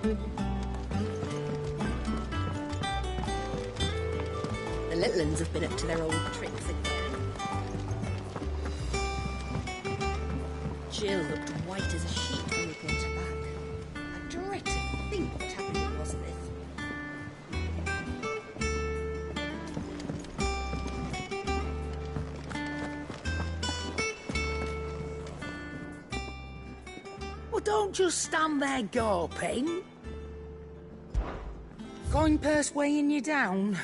The little uns have been up to their old tricks again. Jill looked white as a sheet when we brought her back. I dread to think what happened to Elizabeth. Well, don't just stand there gawping. Coin purse weighing you down.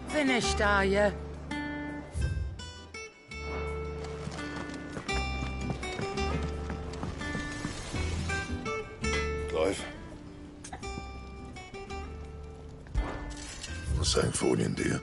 Finished, are you? Clive? The same for you, do you?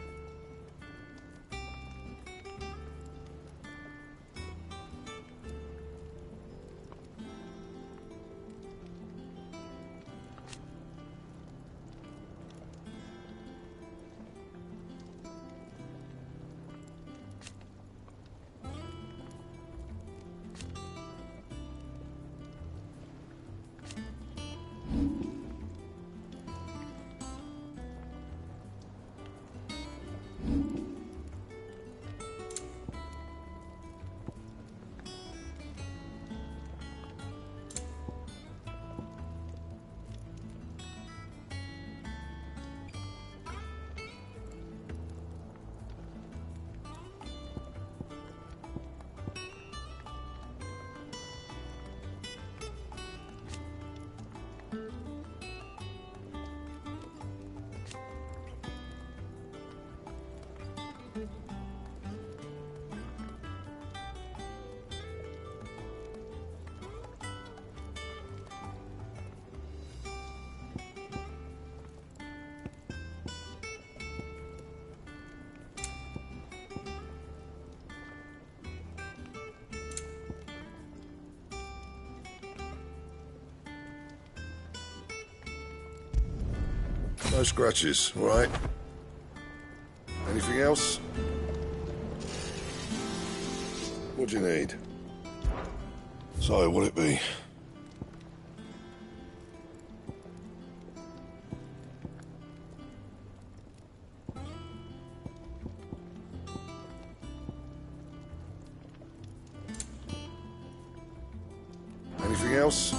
No scratches, all right? Anything else? What do you need? So, what'll it be? Anything else?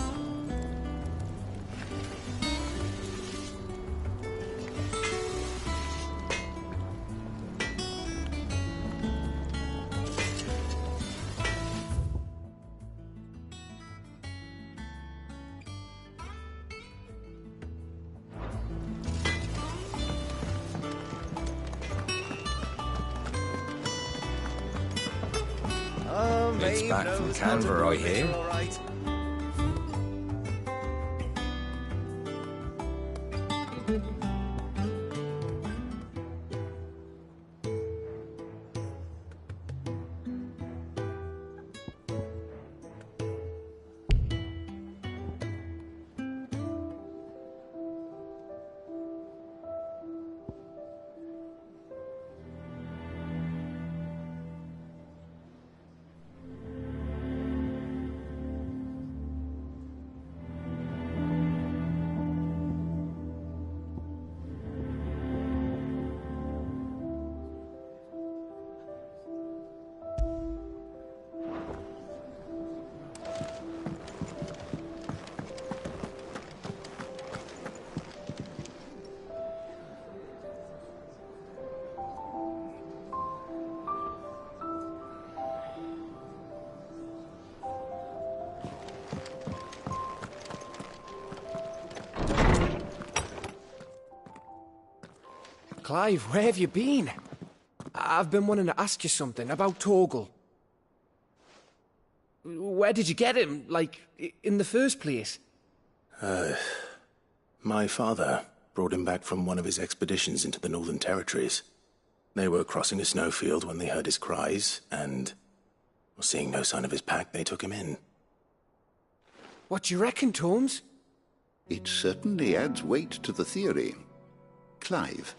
It's back from Canberra, I hear. Clive, where have you been? I've been wanting to ask you something about Torgal. Where did you get him, like, in the first place? My father brought him back from one of his expeditions into the Northern Territories. They were crossing a snowfield when they heard his cries, and, seeing no sign of his pack, they took him in. What do you reckon, Tomes? It certainly adds weight to the theory. Clive,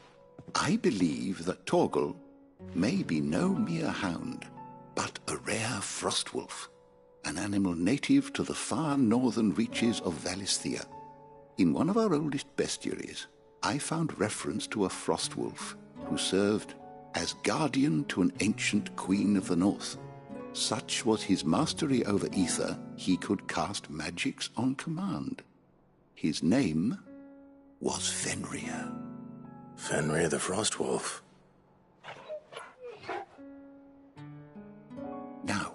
I believe that Torgal may be no mere hound, but a rare frostwolf, an animal native to the far northern reaches of Valisthea. In one of our oldest bestiaries, I found reference to a frostwolf who served as guardian to an ancient queen of the north. Such was his mastery over ether, he could cast magics on command. His name was Fenrir. Fenrir the Frostwolf. Now,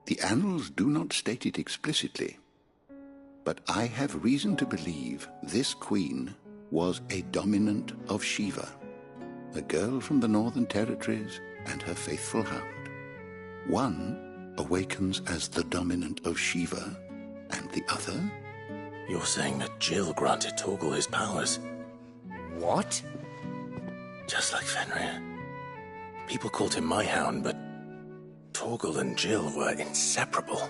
the annals do not state it explicitly, but I have reason to believe this queen was a dominant of Shiva, a girl from the Northern Territories and her faithful hound. One awakens as the dominant of Shiva, and the other... You're saying that Jill granted Torgal his powers? What? Just like Fenrir. People called him my hound, but Torgal and Jill were inseparable.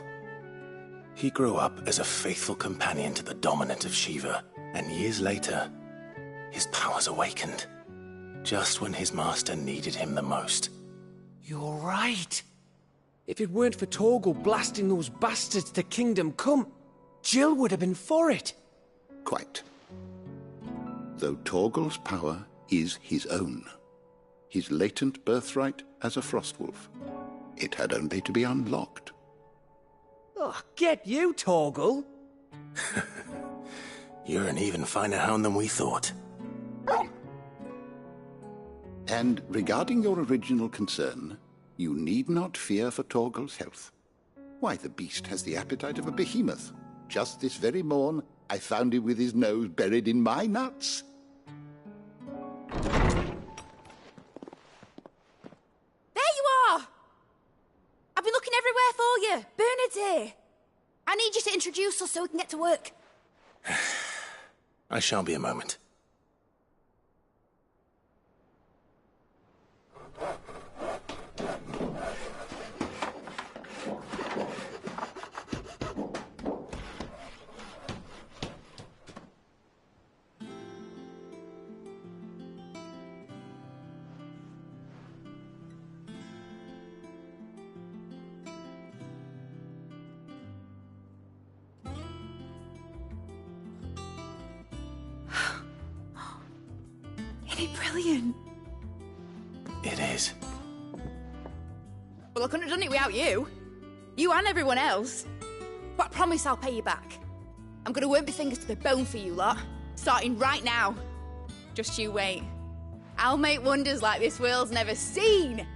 He grew up as a faithful companion to the dominant of Shiva, and years later, his powers awakened, just when his master needed him the most. You're right. If it weren't for Torgal blasting those bastards to Kingdom Come, Jill would have been for it. Quite. Though Torgal's power is his own, his latent birthright as a frostwolf, it had only to be unlocked. Oh, get you, Torgal! You're an even finer hound than we thought. And regarding your original concern, you need not fear for Torgal's health. Why, the beast has the appetite of a behemoth. Just this very morn, I found him with his nose buried in my nuts. There you are! I've been looking everywhere for you. Bernard's here. I need you to introduce us so we can get to work. I shall be a moment. Brilliant. It is. Well, I couldn't have done it without you. You and everyone else. But I promise I'll pay you back. I'm gonna work my fingers to the bone for you lot. Starting right now. Just you wait. I'll make wonders like this world's never seen.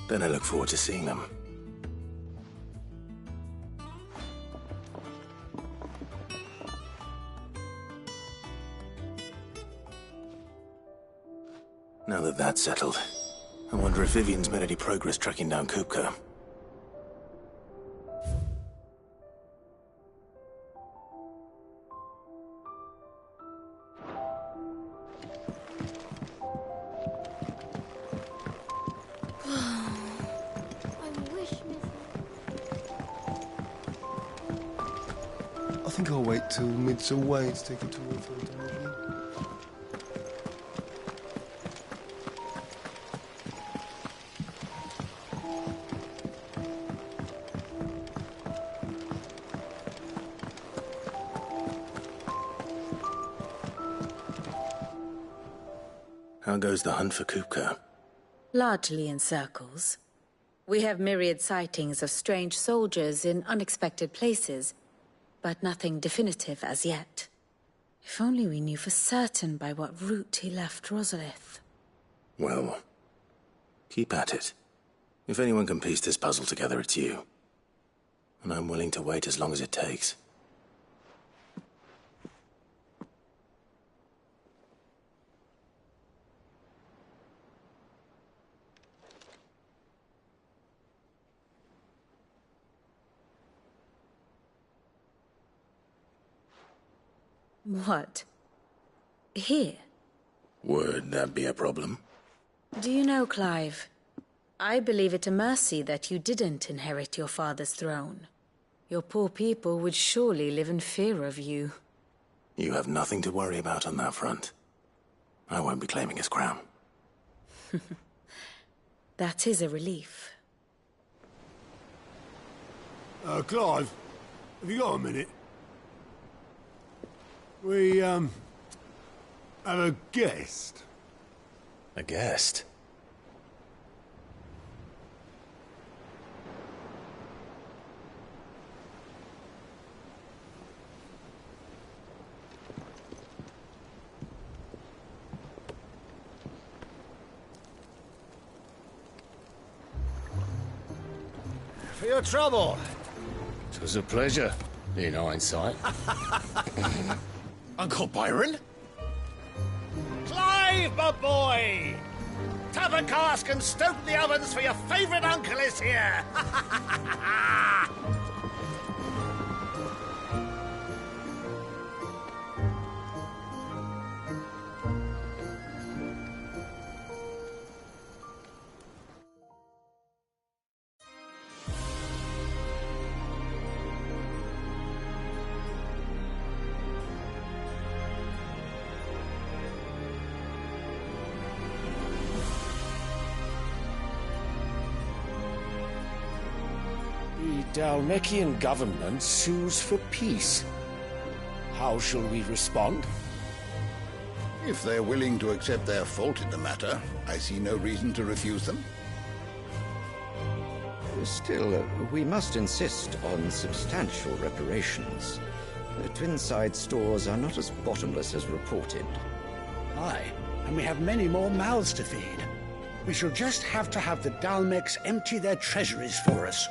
Then I look forward to seeing them. Now that that's settled, I wonder if Vivian's made any progress tracking down Kupka. I think I'll wait till mid's away to take it to her for a delivery. How goes the hunt for Kupka? Largely in circles. We have myriad sightings of strange soldiers in unexpected places, but nothing definitive as yet. If only we knew for certain by what route he left Rosalith. Well, keep at it. If anyone can piece this puzzle together, it's you. And I'm willing to wait as long as it takes. What? Here? Would that be a problem? Do you know, Clive, I believe it a mercy that you didn't inherit your father's throne. Your poor people would surely live in fear of you. You have nothing to worry about on that front. I won't be claiming his crown. That is a relief. Clive, have you got a minute? We, have a guest. A guest? For your trouble. It was a pleasure, in hindsight. Uncle Byron? Clive, my boy! Tap a cask and stoke the ovens for your favourite uncle is here! The Dalmekian government sues for peace. How shall we respond? If they're willing to accept their fault in the matter, I see no reason to refuse them. Still, we must insist on substantial reparations. The Twinside stores are not as bottomless as reported. Aye, and we have many more mouths to feed. We shall just have to have the Dalmecs empty their treasuries for us.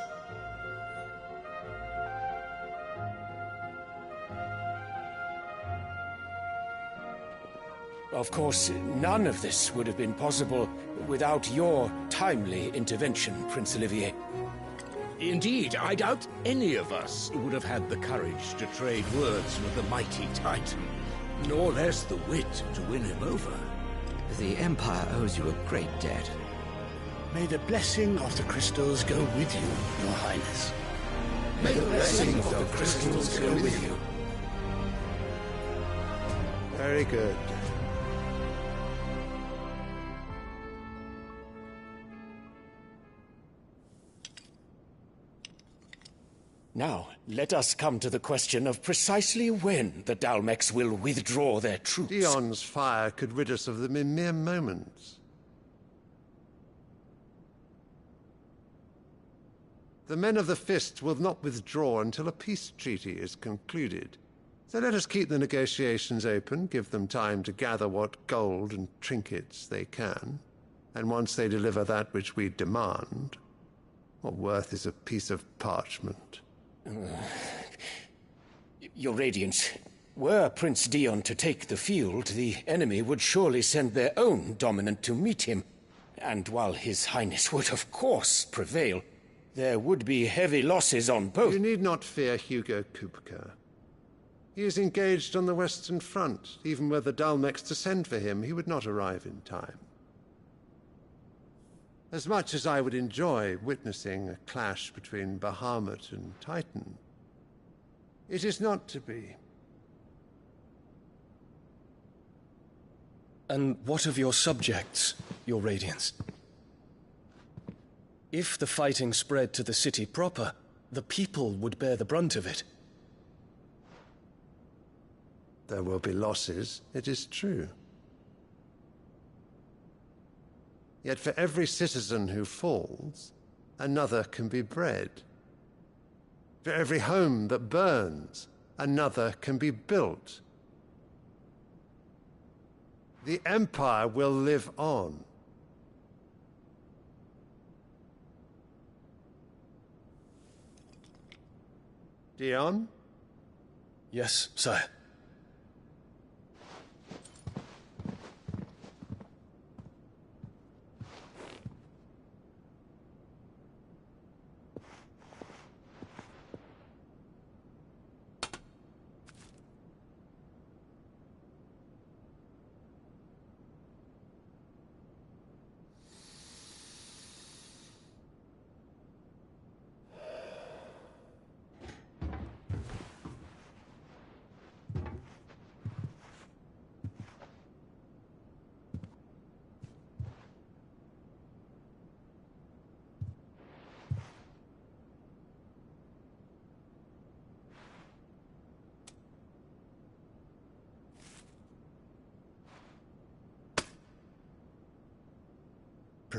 Of course, none of this would have been possible without your timely intervention, Prince Olivier. Indeed, I doubt any of us would have had the courage to trade words with the mighty Titan, nor less the wit to win him over. The Empire owes you a great debt. May the blessing of the crystals go with you, Your Highness. May the blessing of the crystals go with you. Very good. Now, let us come to the question of precisely when the Dalmecs will withdraw their troops. Dion's fire could rid us of them in mere moments. The men of the Fist will not withdraw until a peace treaty is concluded. So let us keep the negotiations open, give them time to gather what gold and trinkets they can, and once they deliver that which we demand, what worth is a piece of parchment? Your Radiance, were Prince Dion to take the field, the enemy would surely send their own dominant to meet him. And while His Highness would of course prevail, there would be heavy losses on both. You need not fear Hugo Kupka. He is engaged on the Western Front. Even were the Dalmecs to send for him, he would not arrive in time. As much as I would enjoy witnessing a clash between Bahamut and Titan, it is not to be. And what of your subjects, Your Radiance? If the fighting spread to the city proper, the people would bear the brunt of it. There will be losses, it is true. Yet for every citizen who falls, another can be bred. For every home that burns, another can be built. The Empire will live on. Dion? Yes, sire.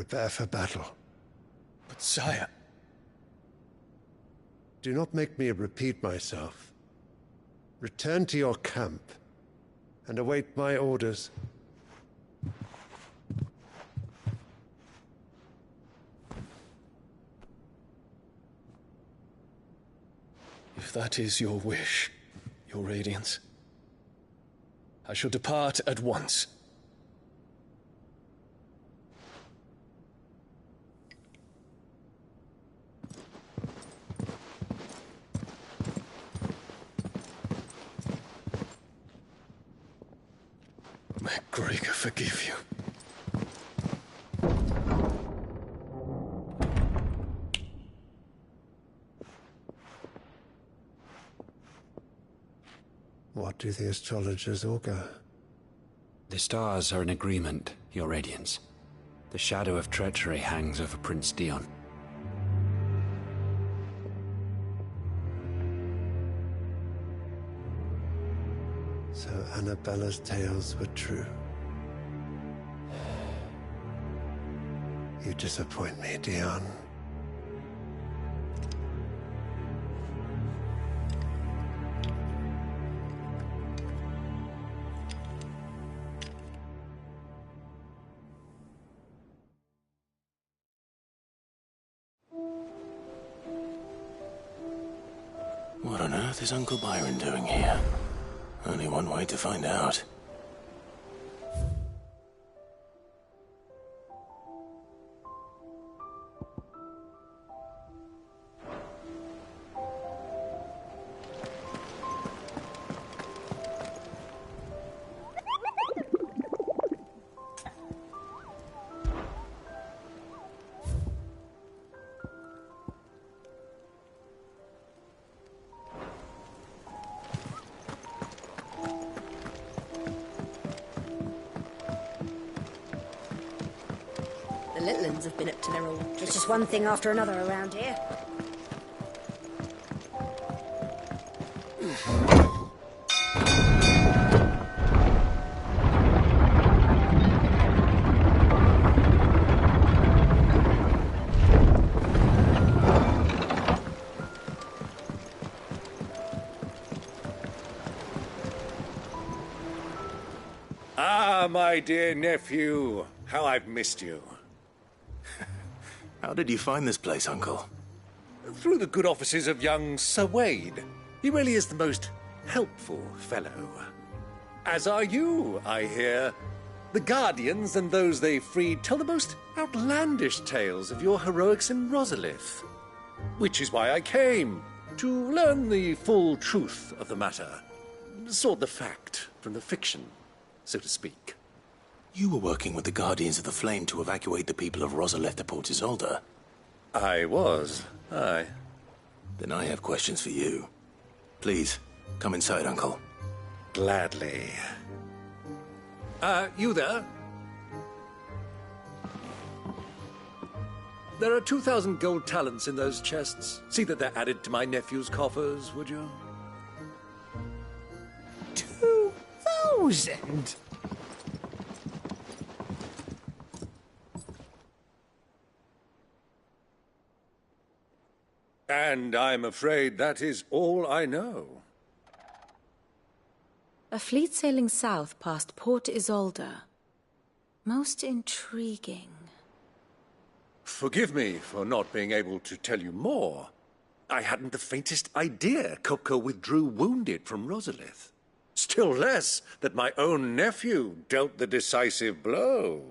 Prepare for battle. But sire... Do not make me repeat myself. Return to your camp and await my orders. If that is your wish, Your Radiance, I shall depart at once. May Gregor forgive you. What do the astrologers augur? The stars are in agreement, Your Radiance. The shadow of treachery hangs over Prince Dion. So Annabella's tales were true. You disappoint me, Dion. What on earth is Uncle Byron doing here? Only one way to find out. The Littlands have been up to their old tricks. It's just one thing after another around here. Ah, my dear nephew. How I've missed you. How did you find this place, Uncle? Through the good offices of young Sir Wade. He really is the most helpful fellow. As are you, I hear. The Guardians and those they freed tell the most outlandish tales of your heroics in Rosalith. Which is why I came, to learn the full truth of the matter. Sort the fact from the fiction, so to speak. You were working with the Guardians of the Flame to evacuate the people of Rosalith to Port Isolde. I was, aye. Then I have questions for you. Please, come inside, Uncle. Gladly. You there? There are 2,000 gold talents in those chests. See that they're added to my nephew's coffers, would you? 2,000? And I'm afraid that is all I know. A fleet sailing south past Port Isolde. Most intriguing. Forgive me for not being able to tell you more. I hadn't the faintest idea Kupka withdrew wounded from Rosalith. Still less that my own nephew dealt the decisive blow.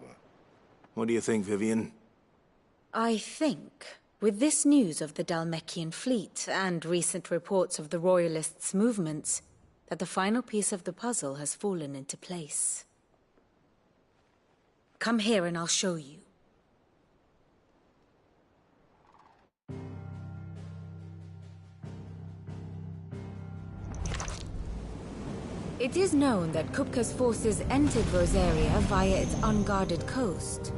What do you think, Vivian? I think, with this news of the Dhalmekian fleet and recent reports of the Royalists' movements, that the final piece of the puzzle has fallen into place. Come here and I'll show you. It is known that Kupka's forces entered Rosaria via its unguarded coast.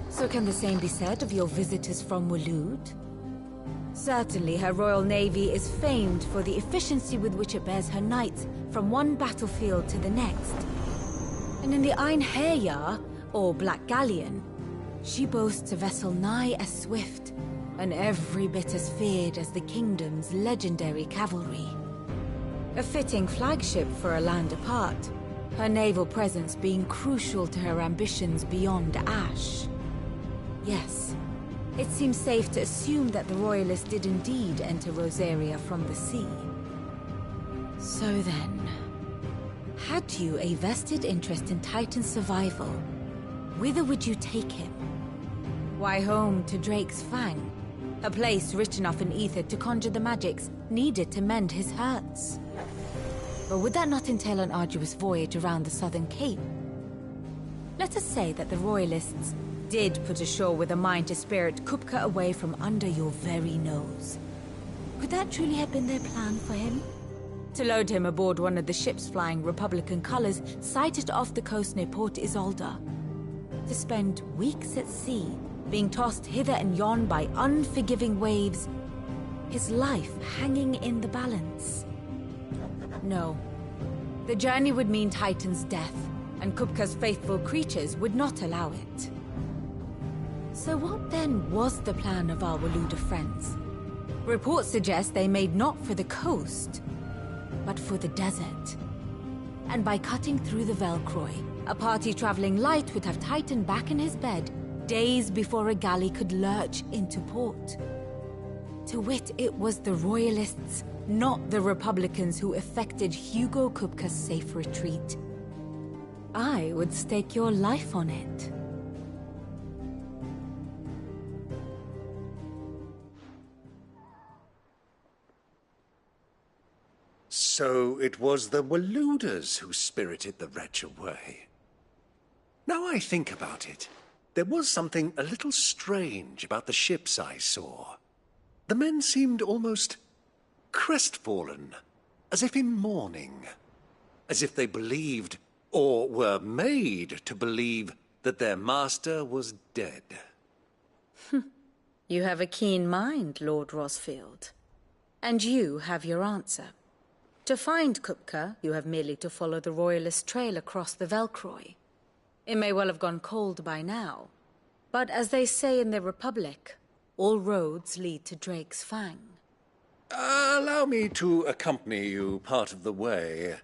So can the same be said of your visitors from Waloed? Certainly her Royal Navy is famed for the efficiency with which it bears her knights from one battlefield to the next. And in the Ein Herjar, or Black Galleon, She boasts a vessel nigh as swift, and every bit as feared as the kingdom's legendary cavalry. A fitting flagship for a land apart, her naval presence being crucial to her ambitions beyond Ash. Yes, it seems safe to assume that the Royalists did indeed enter Rosaria from the sea. So then, had you a vested interest in Titan's survival, whither would you take him? Why, home to Drake's Fang, a place rich enough in ether to conjure the magics needed to mend his hurts. Or would that not entail an arduous voyage around the southern cape? Let us say that the Royalists did put ashore with a mind to spirit Kupka away from under your very nose. Could that truly have been their plan for him? To load him aboard one of the ships flying Republican colors sighted off the coast near Port Isolde. To spend weeks at sea, being tossed hither and yon by unforgiving waves, his life hanging in the balance. No. The journey would mean Titan's death, and Kupka's faithful creatures would not allow it. So what then was the plan of our Waluda friends? Reports suggest they made not for the coast, but for the desert. And by cutting through the Velcroy, a party traveling light would have Titan back in his bed days before a galley could lurch into port. To wit, it was the Royalists, not the Republicans, who effected Hugo Kupka's safe retreat. I would stake your life on it. So it was the Waludas who spirited the wretch away. Now I think about it, there was something a little strange about the ships I saw. The men seemed almost crestfallen, as if in mourning, as if they believed, or were made to believe, that their master was dead. You have a keen mind, Lord Rosfield. And you have your answer. To find Kupka, you have merely to follow the Royalist trail across the Velcroy. It may well have gone cold by now, but as they say in the Republic, all roads lead to Drake's Fang. Allow me to accompany you part of the way.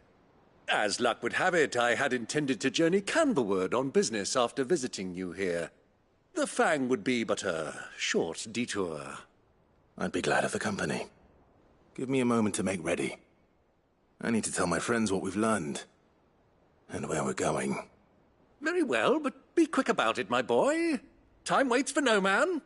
As luck would have it, I had intended to journey Canberward on business after visiting you here. The Fang would be but a short detour. I'd be glad of the company. Give me a moment to make ready. I need to tell my friends what we've learned, and where we're going. Very well, but be quick about it, my boy. Time waits for no man.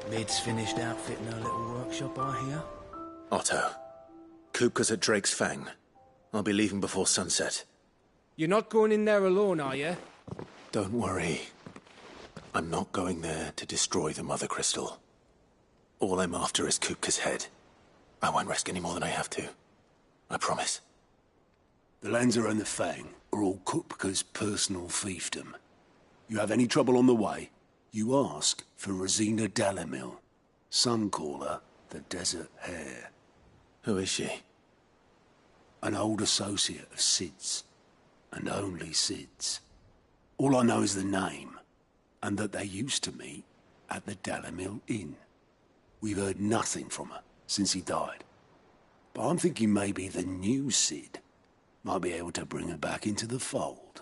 Mid's finished outfitting her little workshop, I hear. Otto, Kupka's at Drake's Fang. I'll be leaving before sunset. You're not going in there alone, are you? Don't worry. I'm not going there to destroy the Mother Crystal. All I'm after is Kupka's head. I won't risk any more than I have to. I promise. The Lanza and the Fang are all Kupka's personal fiefdom. You have any trouble on the way, you ask for Rosina Dalamil. Some call her the Desert Hare. Who is she? An old associate of Sid's, and only Sid's. All I know is the name, and that they used to meet at the Dalamil Inn. We've heard nothing from her since he died. But I'm thinking maybe the new Sid might be able to bring her back into the fold.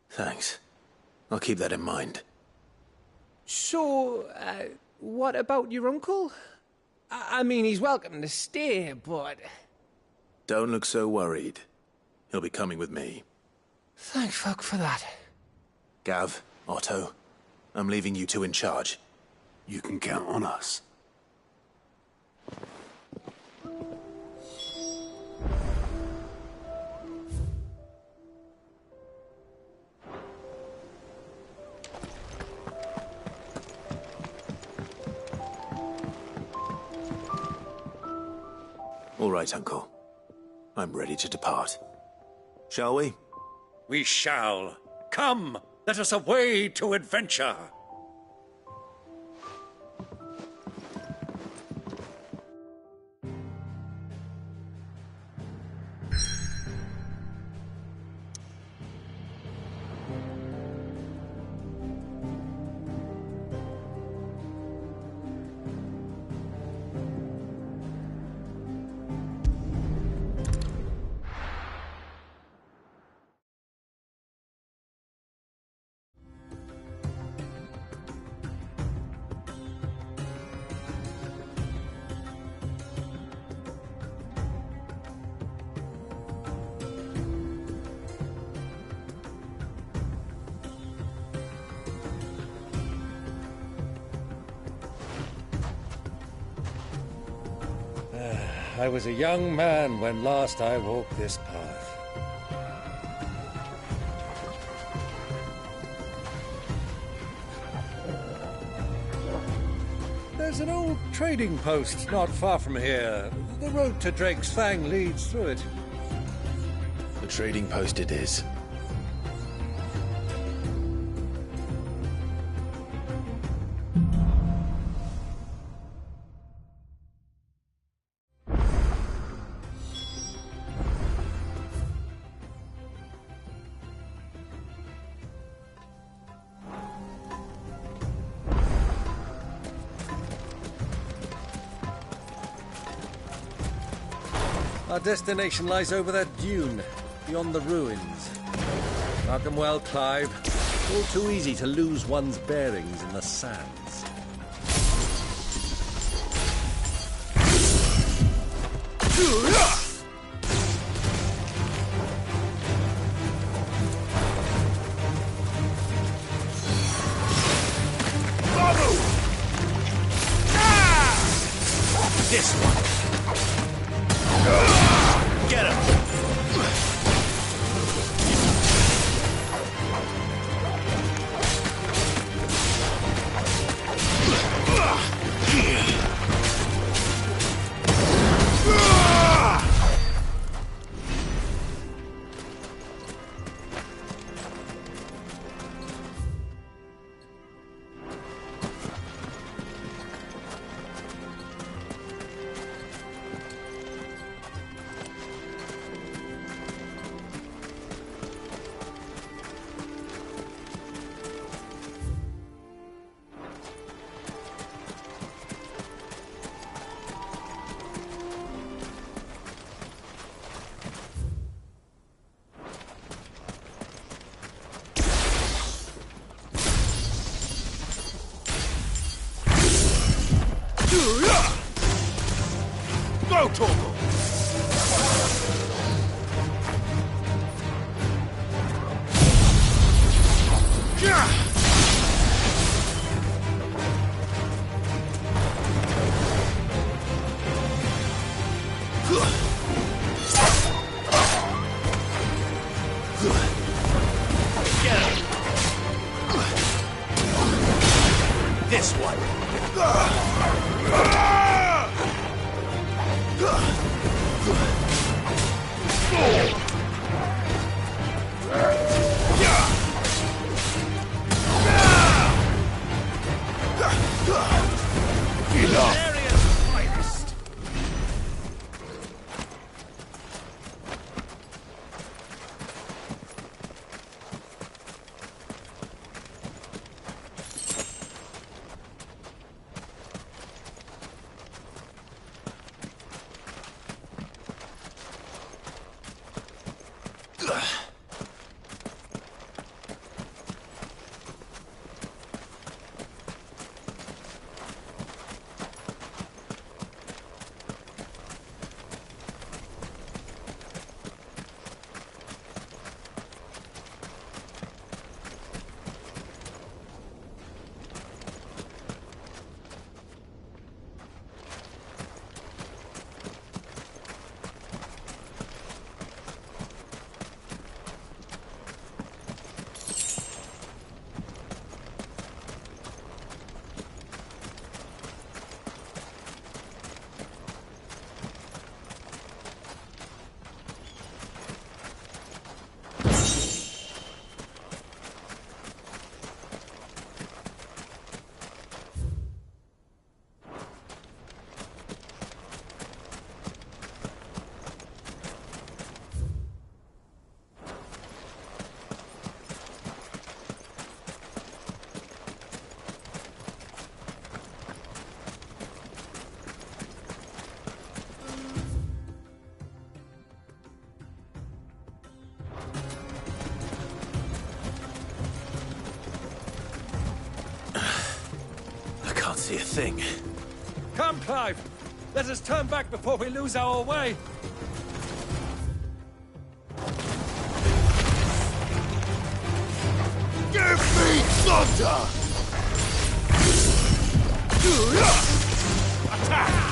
Thanks. I'll keep that in mind. So, what about your uncle? I mean, he's welcome to stay, but... Don't look so worried. He'll be coming with me. Thank fuck for that. Gav, Otto, I'm leaving you two in charge. You can count on us. All right, Uncle. I'm ready to depart. Shall we? We shall. Come, Let us away to adventure. I was a young man when last I walked this path. There's an old trading post not far from here. The road to Drake's Fang leads through it. The trading post it is. Our destination lies over that dune, beyond the ruins. Mark 'em well, Clive. All too easy to lose one's bearings in the sands. This one. Get him! Go, Torgal! Get him! This one! thing. Come, Clive! Let us turn back before we lose our way! Give me thunder! Attack!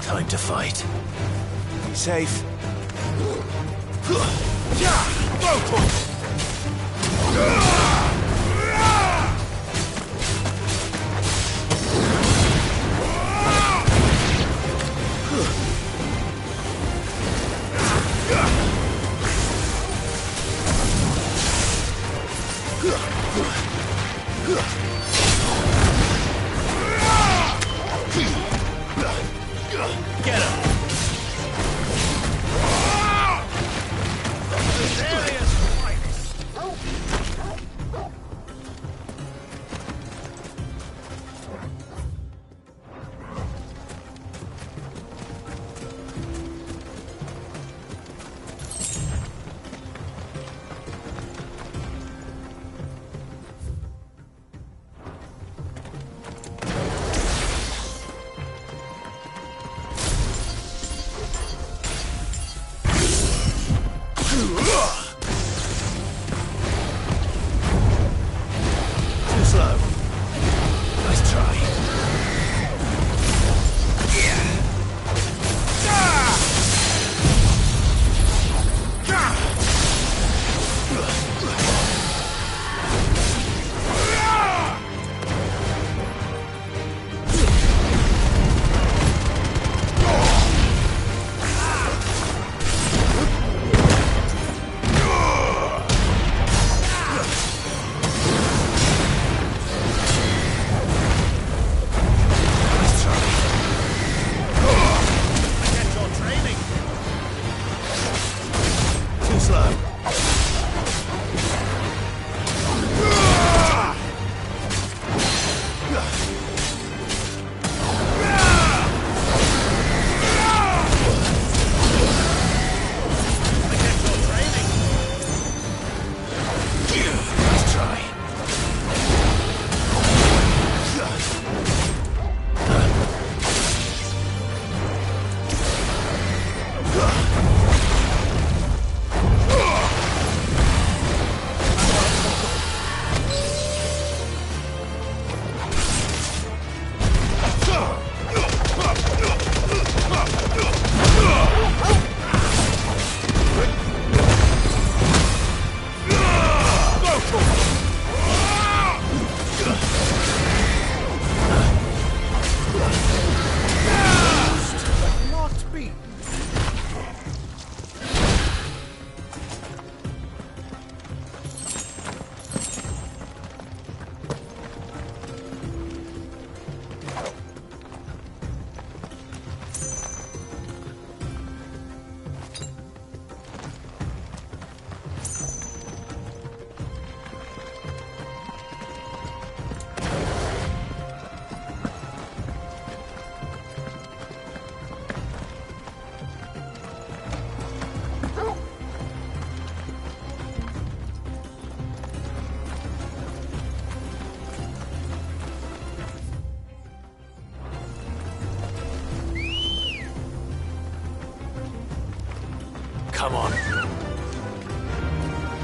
Time to fight. Be safe. Get him! This area's fighting!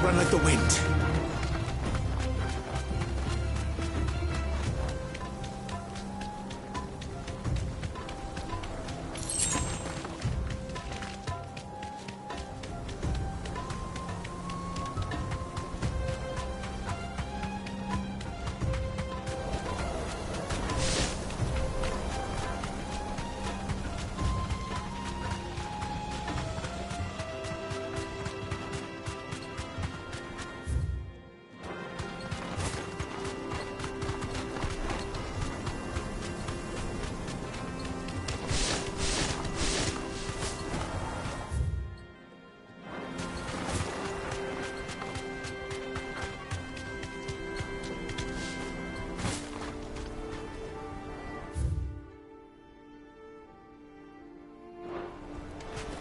run like the wind.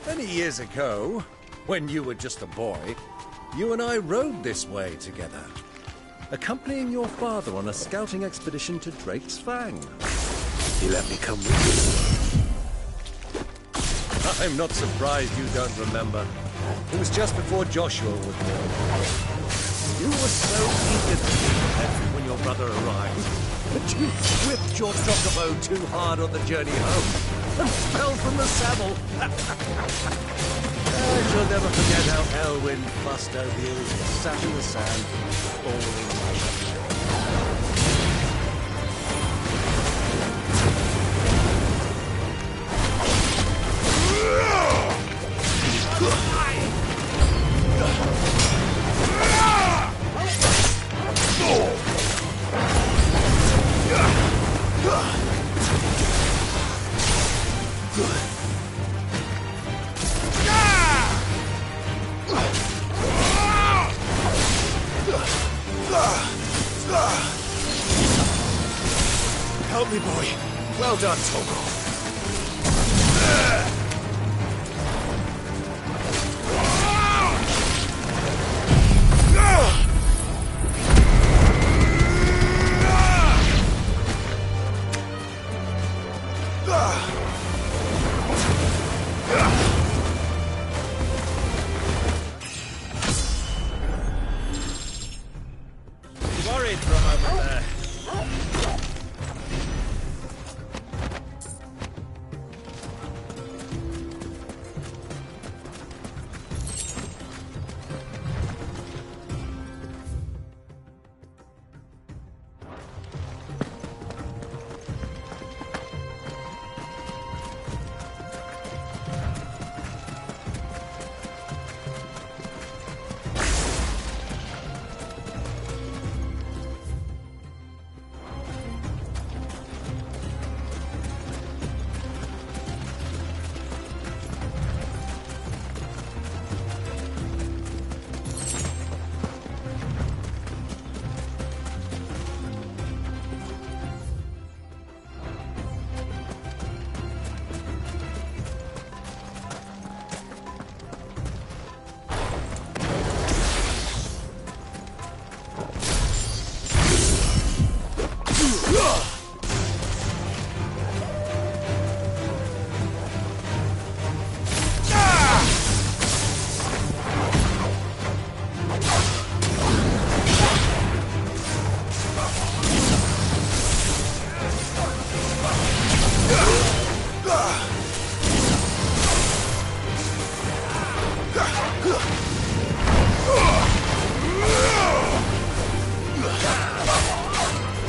Many years ago, when you were just a boy, you and I rode this way together, accompanying your father on a scouting expedition to Drake's Fang. He let me come with I'm not surprised you don't remember. It was just before Joshua was born. You were so eager to see Henry when your brother arrived that you whipped your chocobo too hard on the journey home and fell from the saddle. I shall never forget how Elwyn fussed over you as you sat in the sand, bawling like a baby. Help me, boy. Well done, Toggle. Worried for a moment there.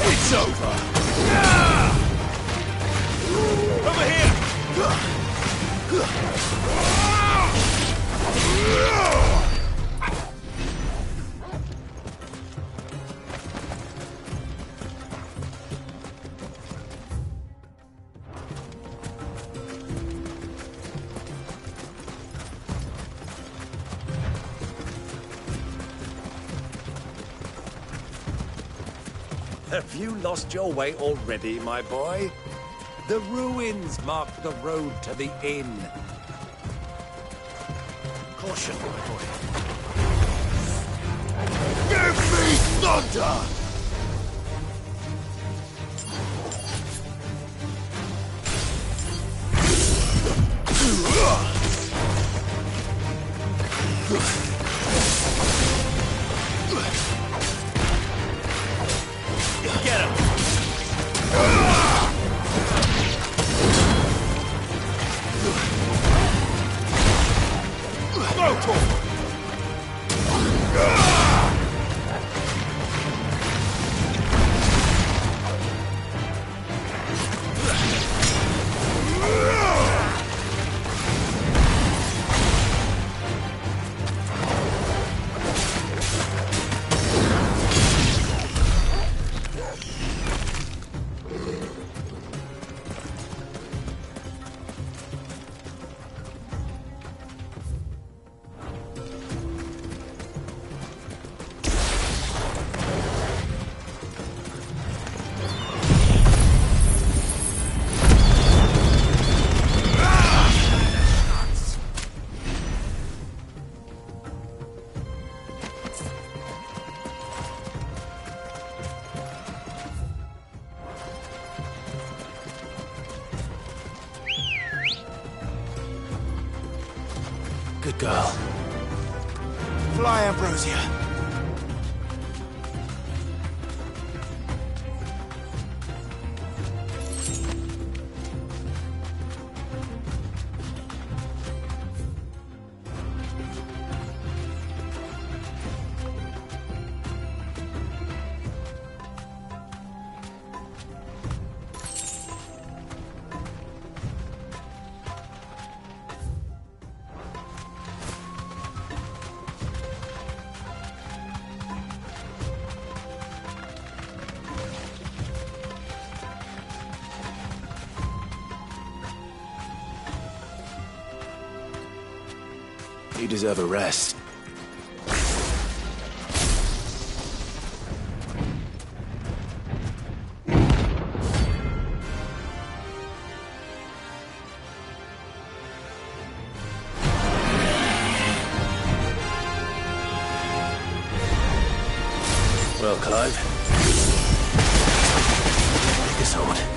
It's over. Over here. Have you lost your way already, my boy? The ruins mark the road to the inn. Caution, my boy. Give me thunder! girl. Fly, Ambrosia. You deserve a rest. Well, Clive. Take a sword.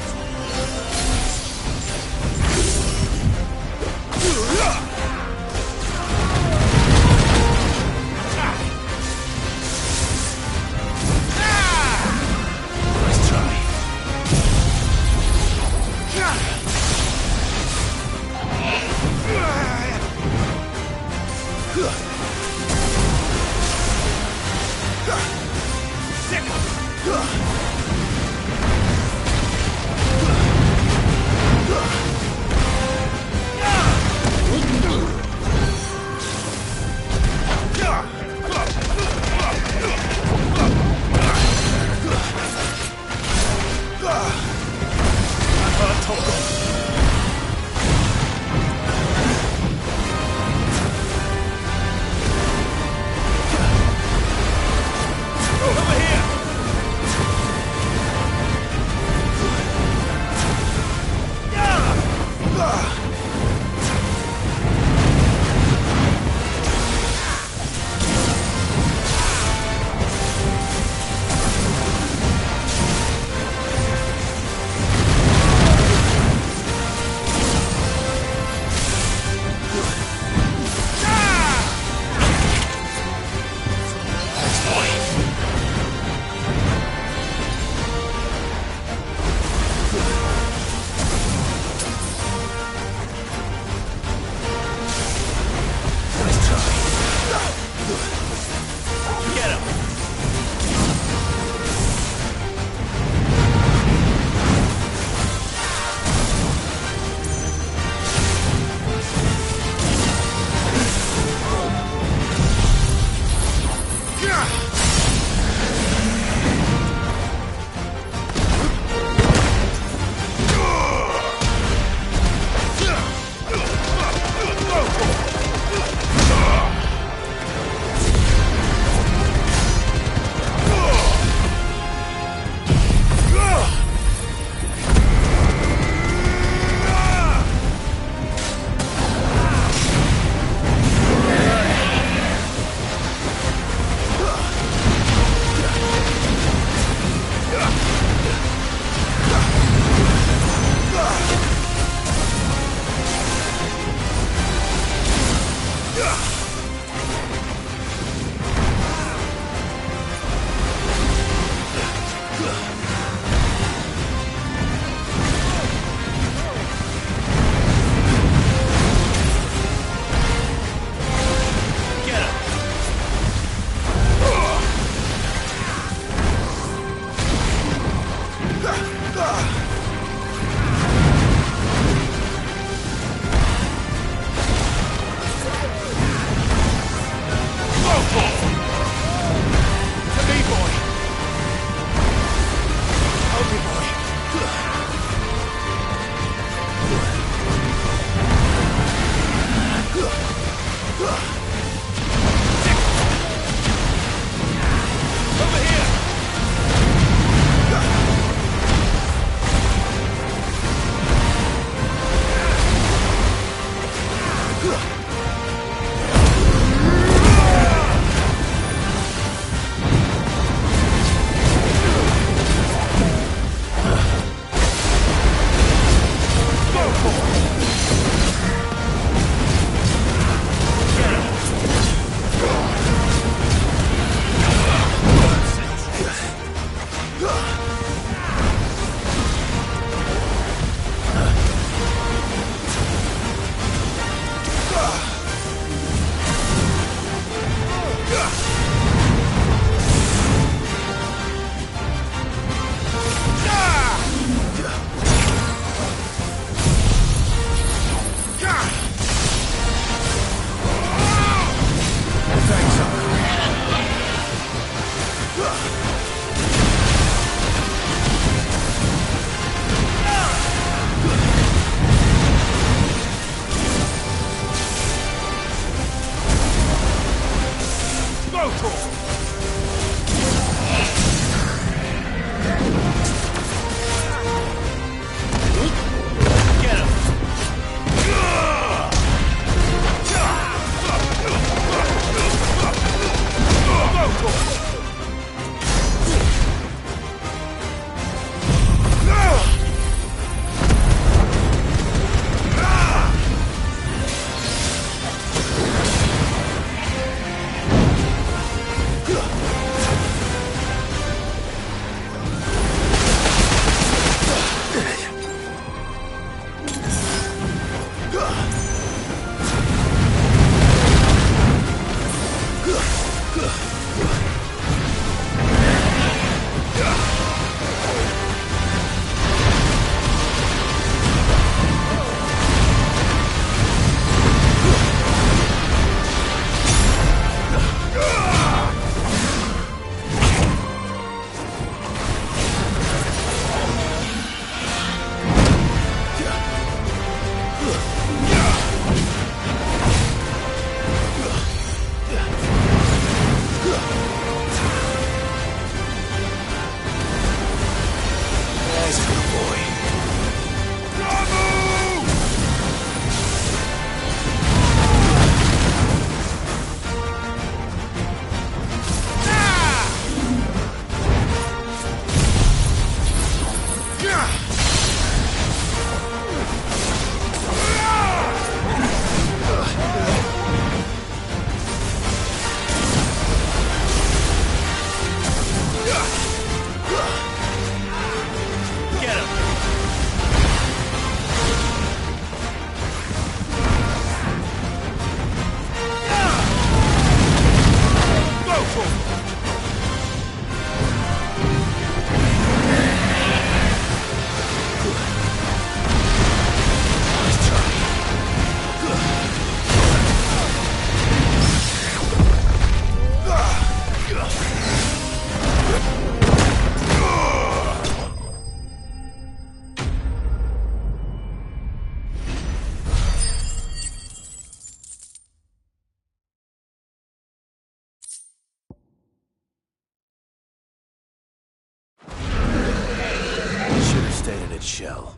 Shell.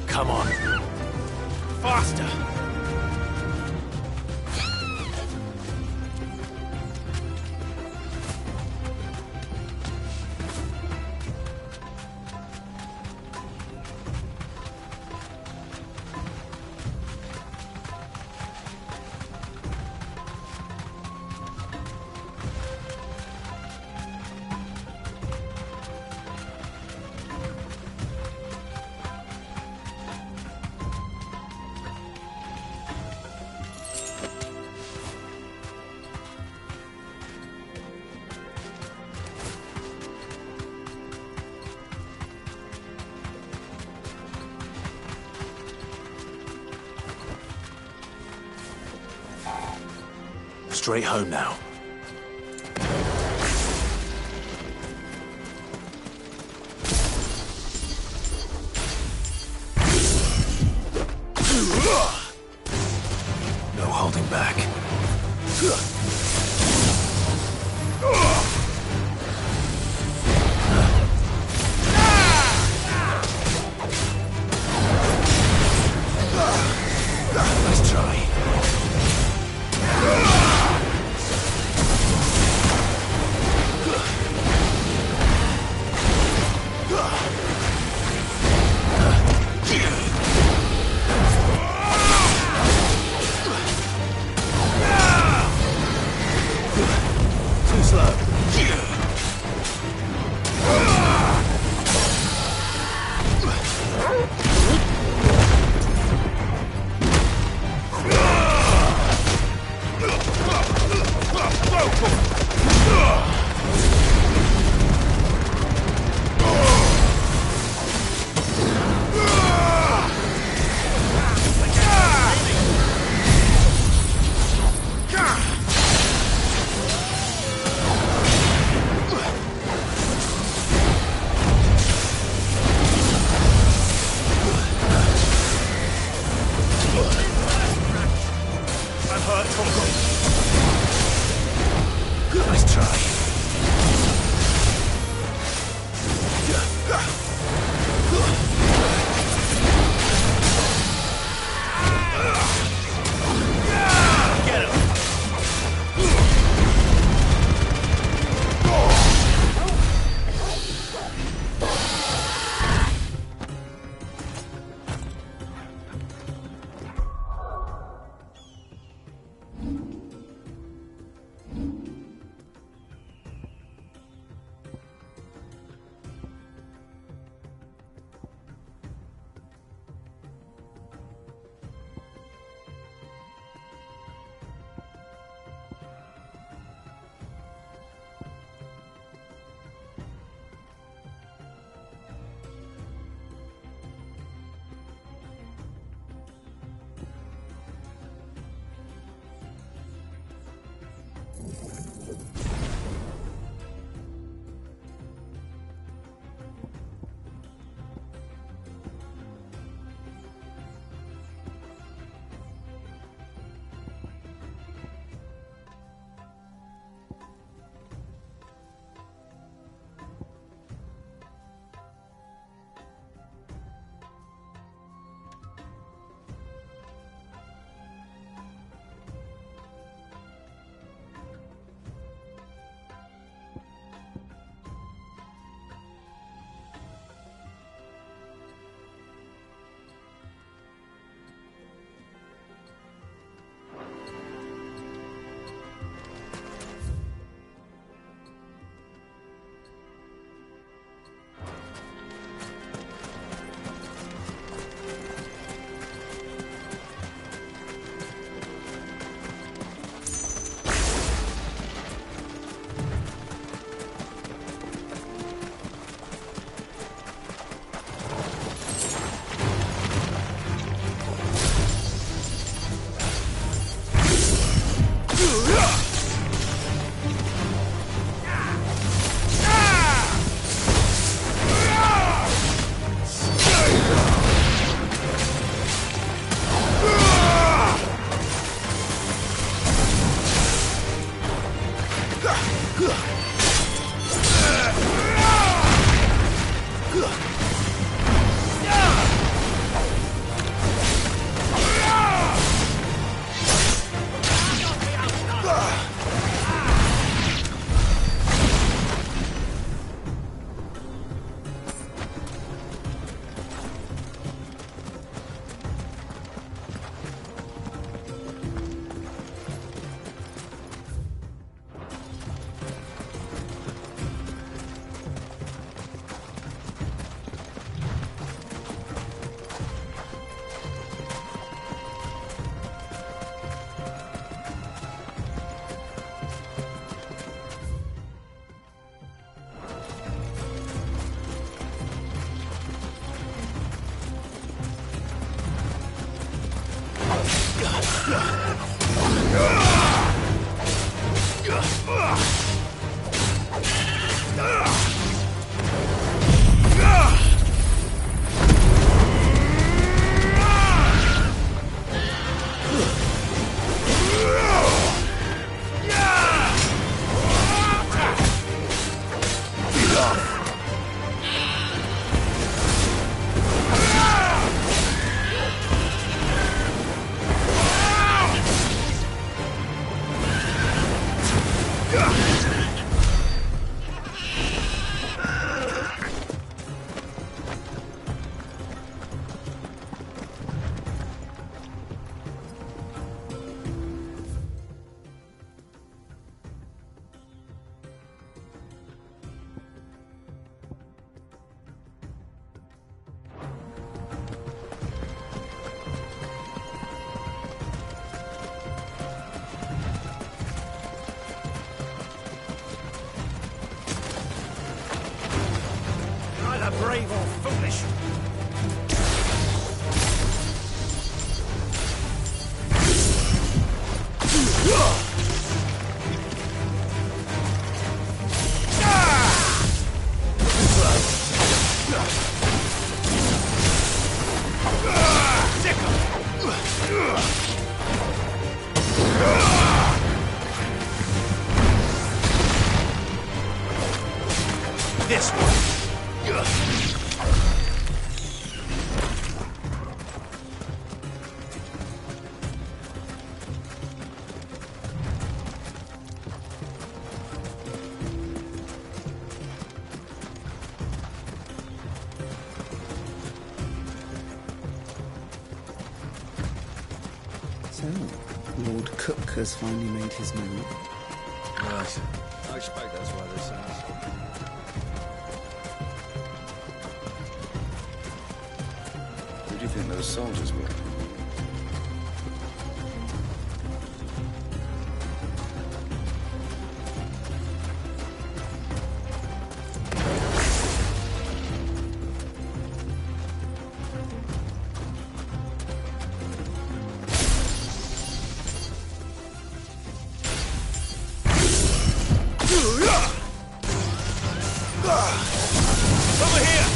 Come on. Faster! Straight home now. No holding back. Let's try. Either brave or foolish. This one. So, Lord Cook has finally made his move. Right. I expect that's why they sent us. Who do you think those soldiers were? Over here!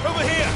Over here!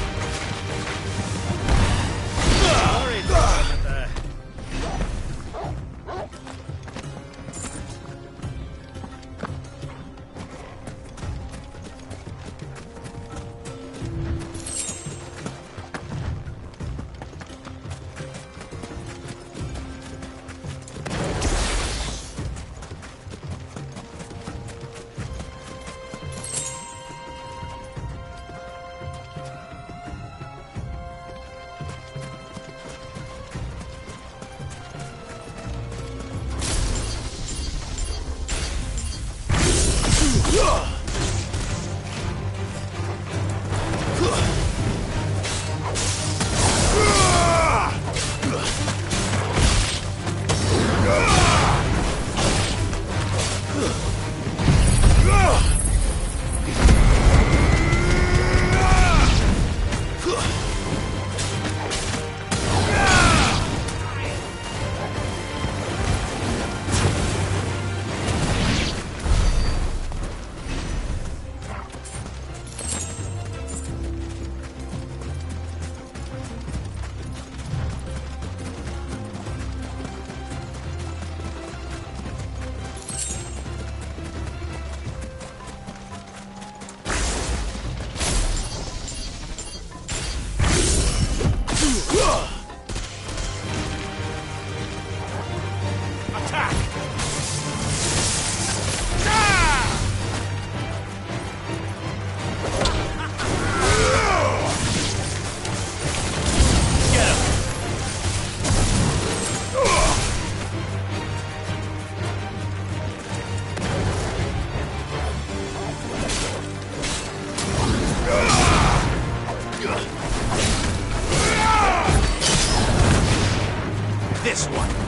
this one.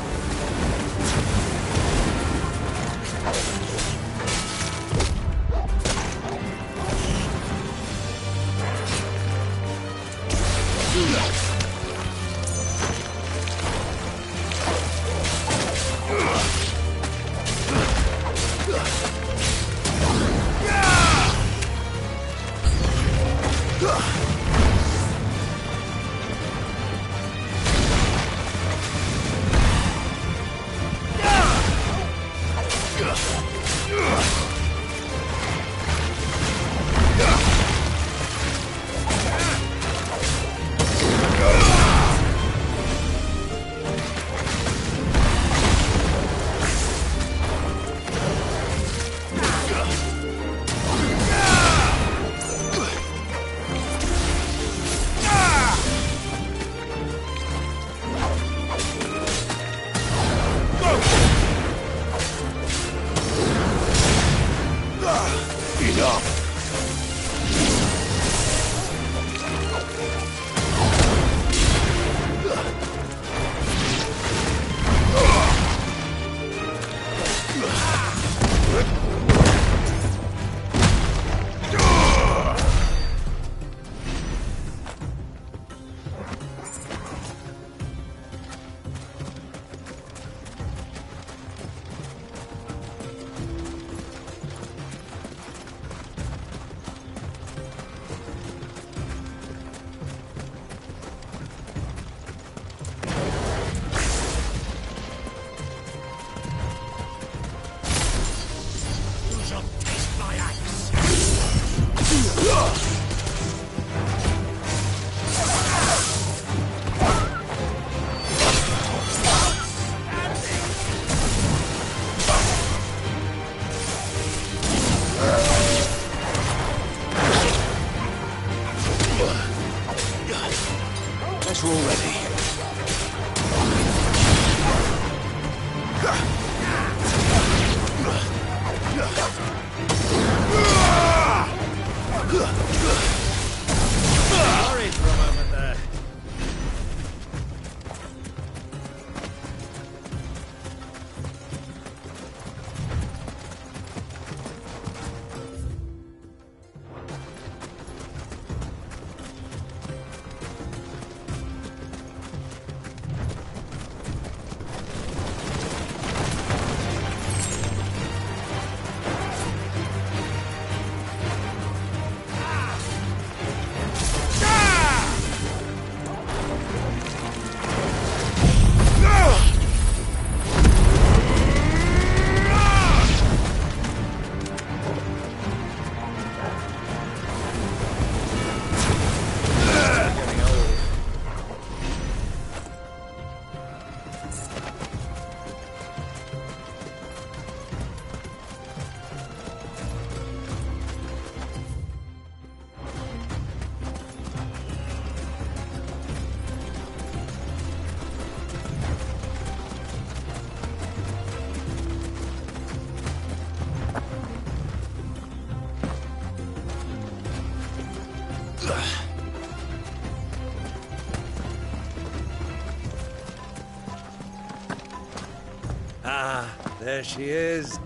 Ah, there she is.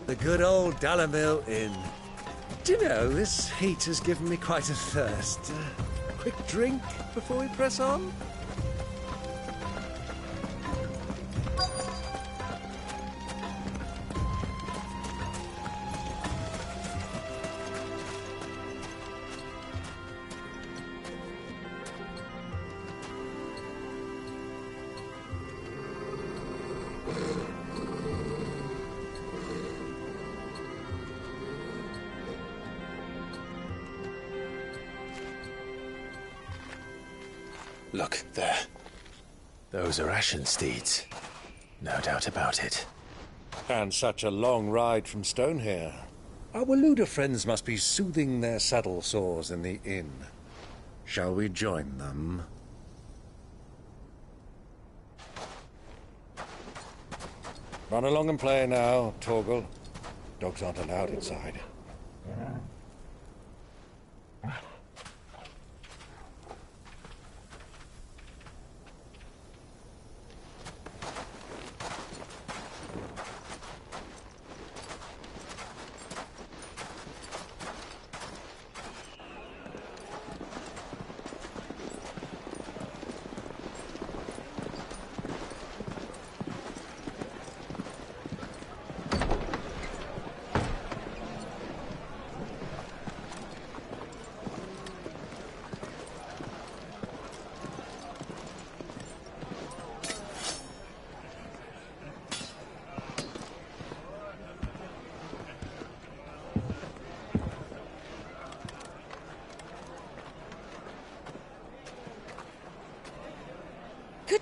The good old Dalamil Inn. Do you know, this heat has given me quite a thirst. Quick drink before we press on? Look, there. Those are Ashen steeds. No doubt about it. And such a long ride from Stonehere. Our Waluda friends must be soothing their saddle sores in the inn. Shall we join them? Run along and play now, Torgal. Dogs aren't allowed inside.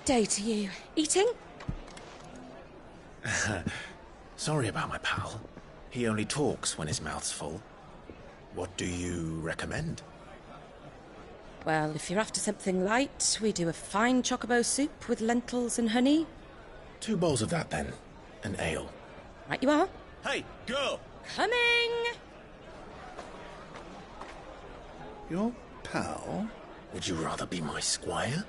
day to you. Eating? Sorry about my pal. He only talks when his mouth's full. What do you recommend? Well, if you're after something light, we do a fine chocobo soup with lentils and honey. 2 bowls of that, then. An ale. Right you are. Hey, girl! Coming! Your pal? Would you rather be my squire?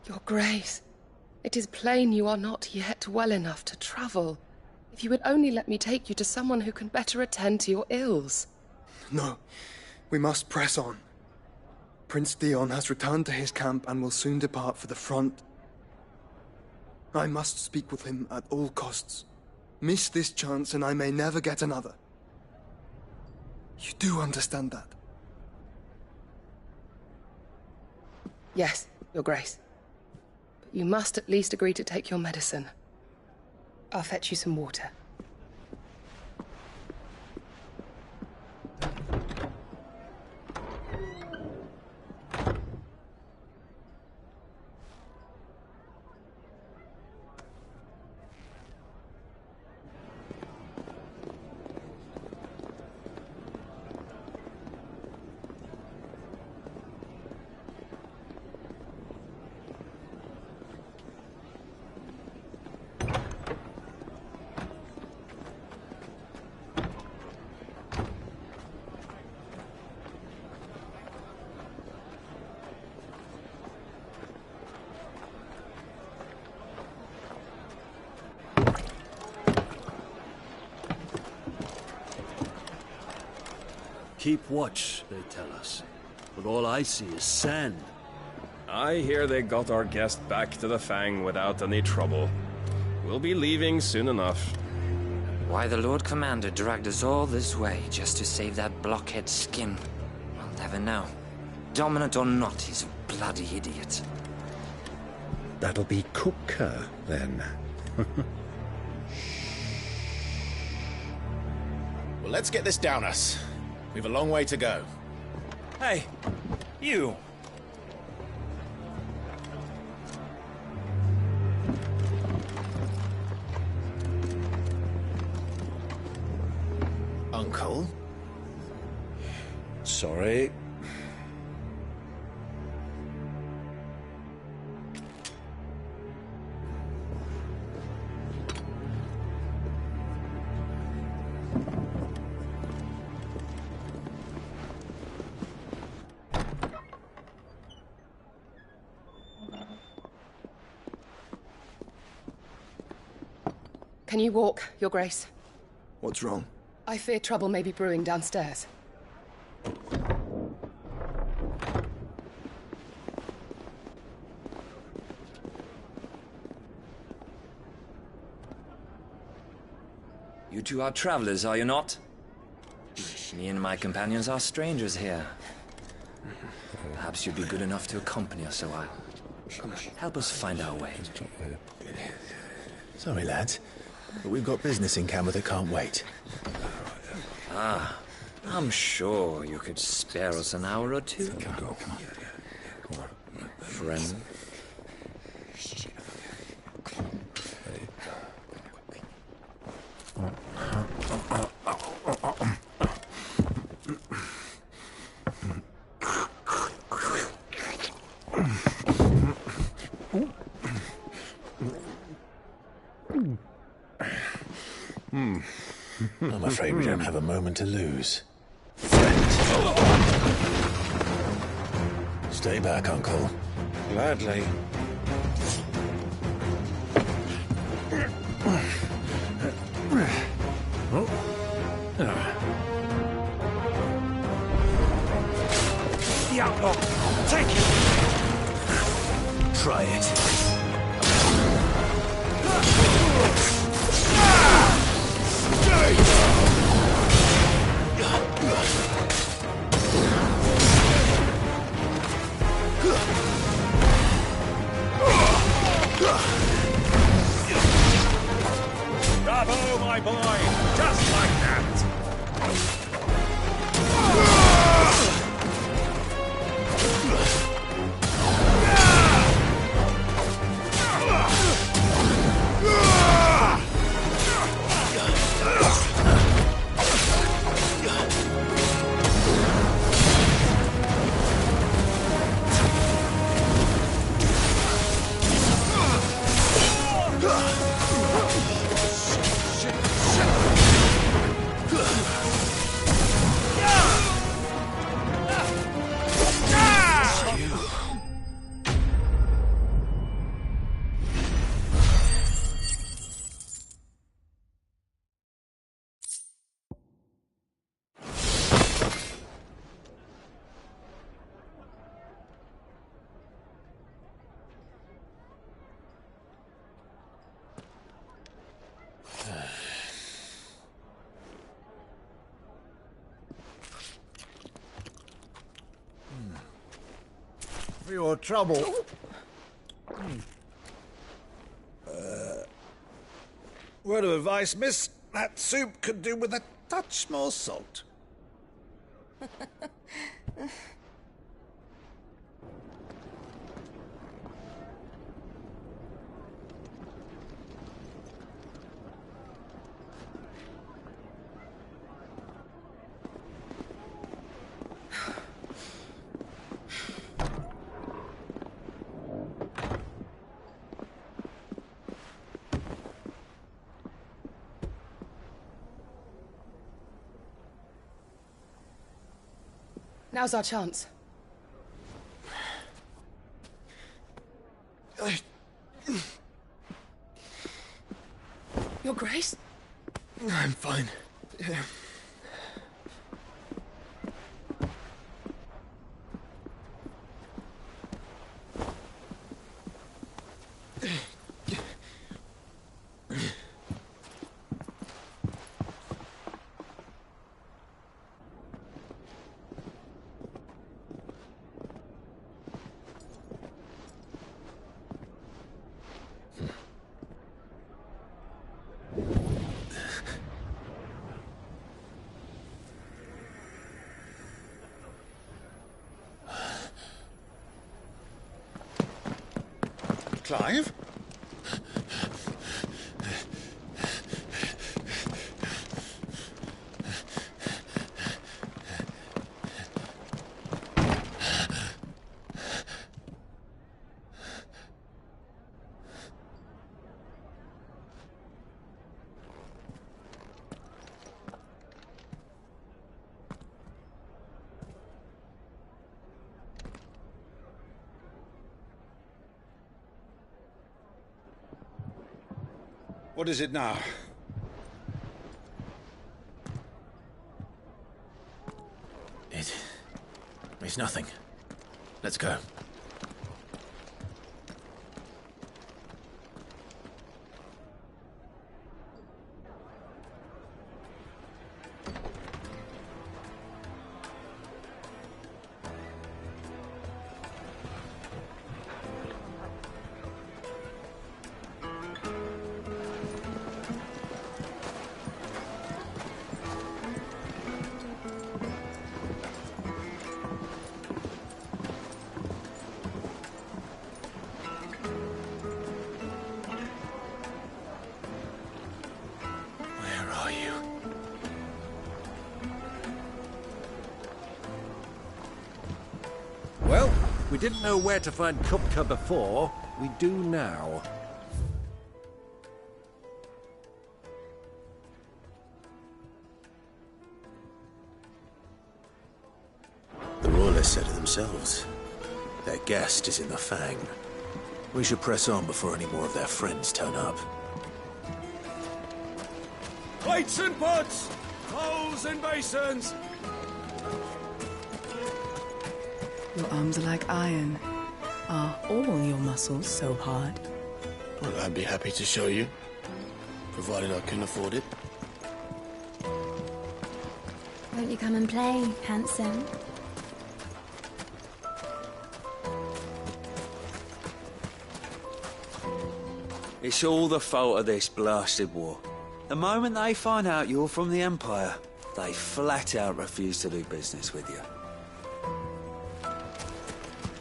Your Grace, it is plain you are not yet well enough to travel. If you would only let me take you to someone who can better attend to your ills. No, we must press on. Prince Dion has returned to his camp and will soon depart for the front. I must speak with him at all costs. Miss this chance and I may never get another. You do understand that? Yes, Your Grace. But you must at least agree to take your medicine. I'll fetch you some water. Keep watch, they tell us. But all I see is sand. I hear they got our guest back to the Fang without any trouble. We'll be leaving soon enough. Why the Lord Commander dragged us all this way just to save that blockhead skin, I'll never know. Dominant or not, he's a bloody idiot. That'll be Cooker, then. Well, let's get this down us. We've a long way to go. Hey, you! Uncle? Sorry. Can you walk, Your Grace? What's wrong? I fear trouble may be brewing downstairs. You two are travelers, are you not? Me and my companions are strangers here. Perhaps you'd be good enough to accompany us a while. Help us find our way. Sorry, lads, but we've got business in camera that can't wait. Ah, I'm sure you could spare us an hour or two. Come on. Friend. I'm afraid we don't have a moment to lose. Stay Stay back, Uncle. Gladly. The outlaw! Take it! Try it. Bravo, my boy! Just like that! For your trouble. Word of advice, miss. That soup could do with a touch more salt. Now's our chance. Your Grace? I'm fine. Clive? What is it now? It's nothing. Let's go. Well, we didn't know where to find Kupka before. We do now. The Royalists said it themselves. Their guest is in the Fang. We should press on before any more of their friends turn up. Plates and pots! Bowls and basins! Your arms are like iron. Are all your muscles so hard? Well, I'd be happy to show you, provided I can afford it. Won't you come and play, handsome? It's all the fault of this blasted war. The moment they find out you're from the Empire, they flat out refuse to do business with you.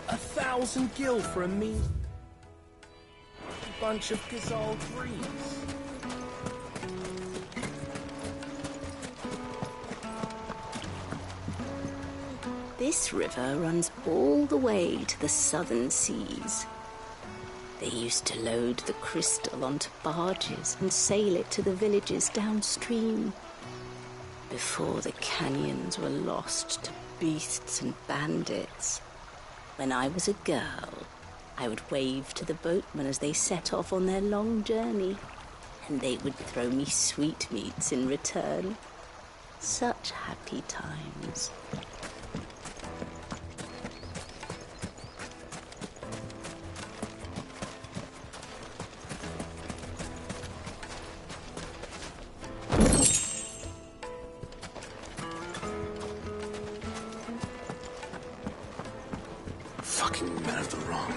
1,000 gil for a mean bunch of gazelle trees. This river runs all the way to the southern seas. They used to load the crystal onto barges and sail it to the villages downstream, before the canyons were lost to beasts and bandits. When I was a girl, I would wave to the boatmen as they set off on their long journey, and they would throw me sweetmeats in return. Such happy times. Fucking men of the wrong.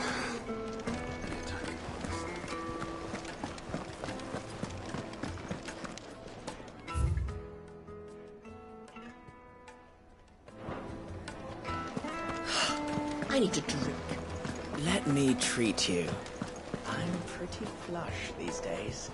I need a drink. Let me treat you. I'm pretty flush these days.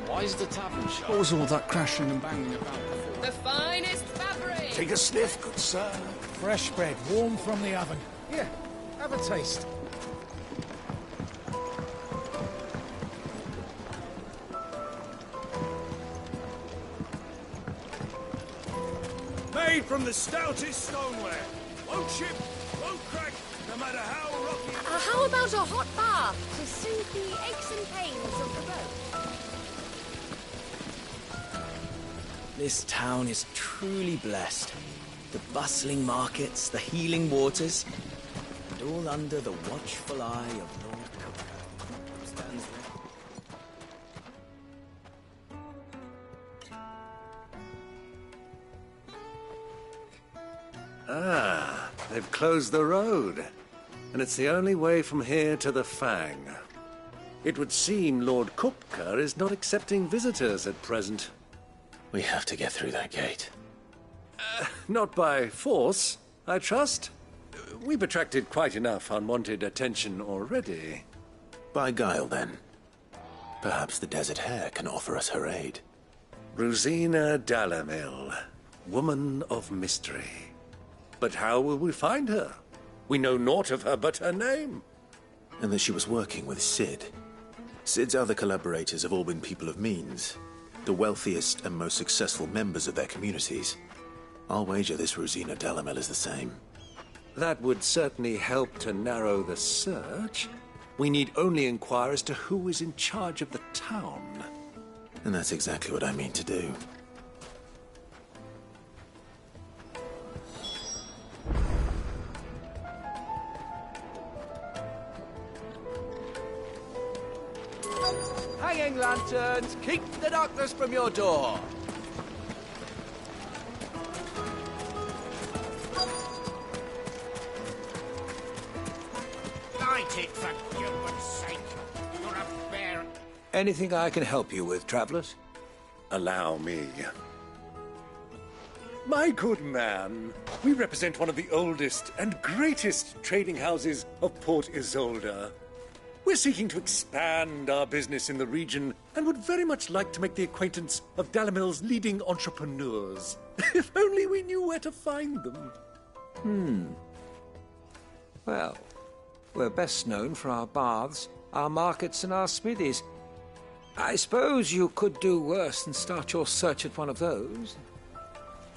Why is the tavern shut? What was all that crashing and banging about before? The finest fabric! Take a sniff, good sir. Fresh bread, warm from the oven. Here, have a taste. Made from the stoutest stoneware. Won't chip, won't crack, no matter how rocky. How about a hot bath to soothe the aches and pains of the road? This town is truly blessed. The bustling markets, the healing waters, and all under the watchful eye of Lord Coker, who stands Ah, they've closed the road. And it's the only way from here to the Fang. It would seem Lord Kupka is not accepting visitors at present. We have to get through that gate. Not by force, I trust. We've attracted quite enough unwanted attention already. By guile, then. Perhaps the Desert Hare can offer us her aid. Rosina Dalamil, woman of mystery. But how will we find her? We know naught of her but her name. And that she was working with Cid. Cid's other collaborators have all been people of means, the wealthiest and most successful members of their communities. I'll wager this Rosina Dalamel is the same. That would certainly help to narrow the search. We need only inquire as to who is in charge of the town. And that's exactly what I mean to do. Hanging lanterns, keep the darkness from your door. Light it, for goodness sake. You're a bear. Anything I can help you with, travelers? Allow me. My good man, we represent one of the oldest and greatest trading houses of Port Isolde. We're seeking to expand our business in the region and would very much like to make the acquaintance of Dalamil's leading entrepreneurs. If only we knew where to find them. Well, we're best known for our baths, our markets, and our smithies. I suppose you could do worse than start your search at one of those.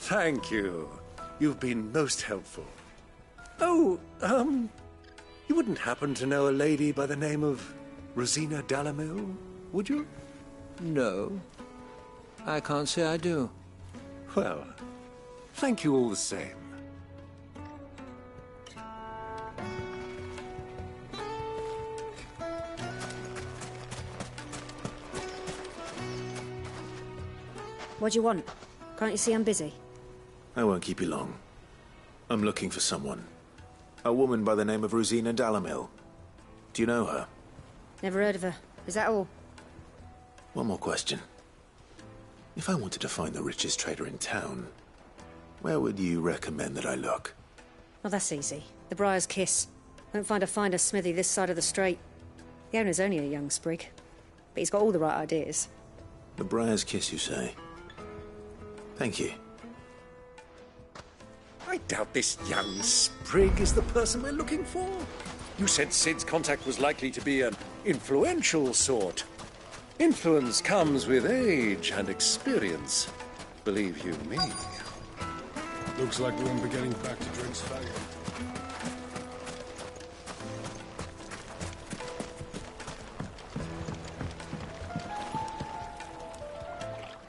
Thank you. You've been most helpful. Oh, you wouldn't happen to know a lady by the name of Rosina Dalamil, would you? No. I can't say I do. Well, thank you all the same. What do you want? Can't you see I'm busy? I won't keep you long. I'm looking for someone. A woman by the name of Rosina Dalamil. Do you know her? Never heard of her. Is that all? One more question. If I wanted to find the richest trader in town, where would you recommend that I look? Well, that's easy. The Briar's Kiss. Won't find a finer smithy this side of the strait. The owner's only a young sprig, but he's got all the right ideas. The Briar's Kiss, you say? Thank you. I doubt this young sprig is the person we're looking for. You said Sid's contact was likely to be an influential sort. Influence comes with age and experience. Believe you me. Looks like we won't be getting back to Drake's Faggot.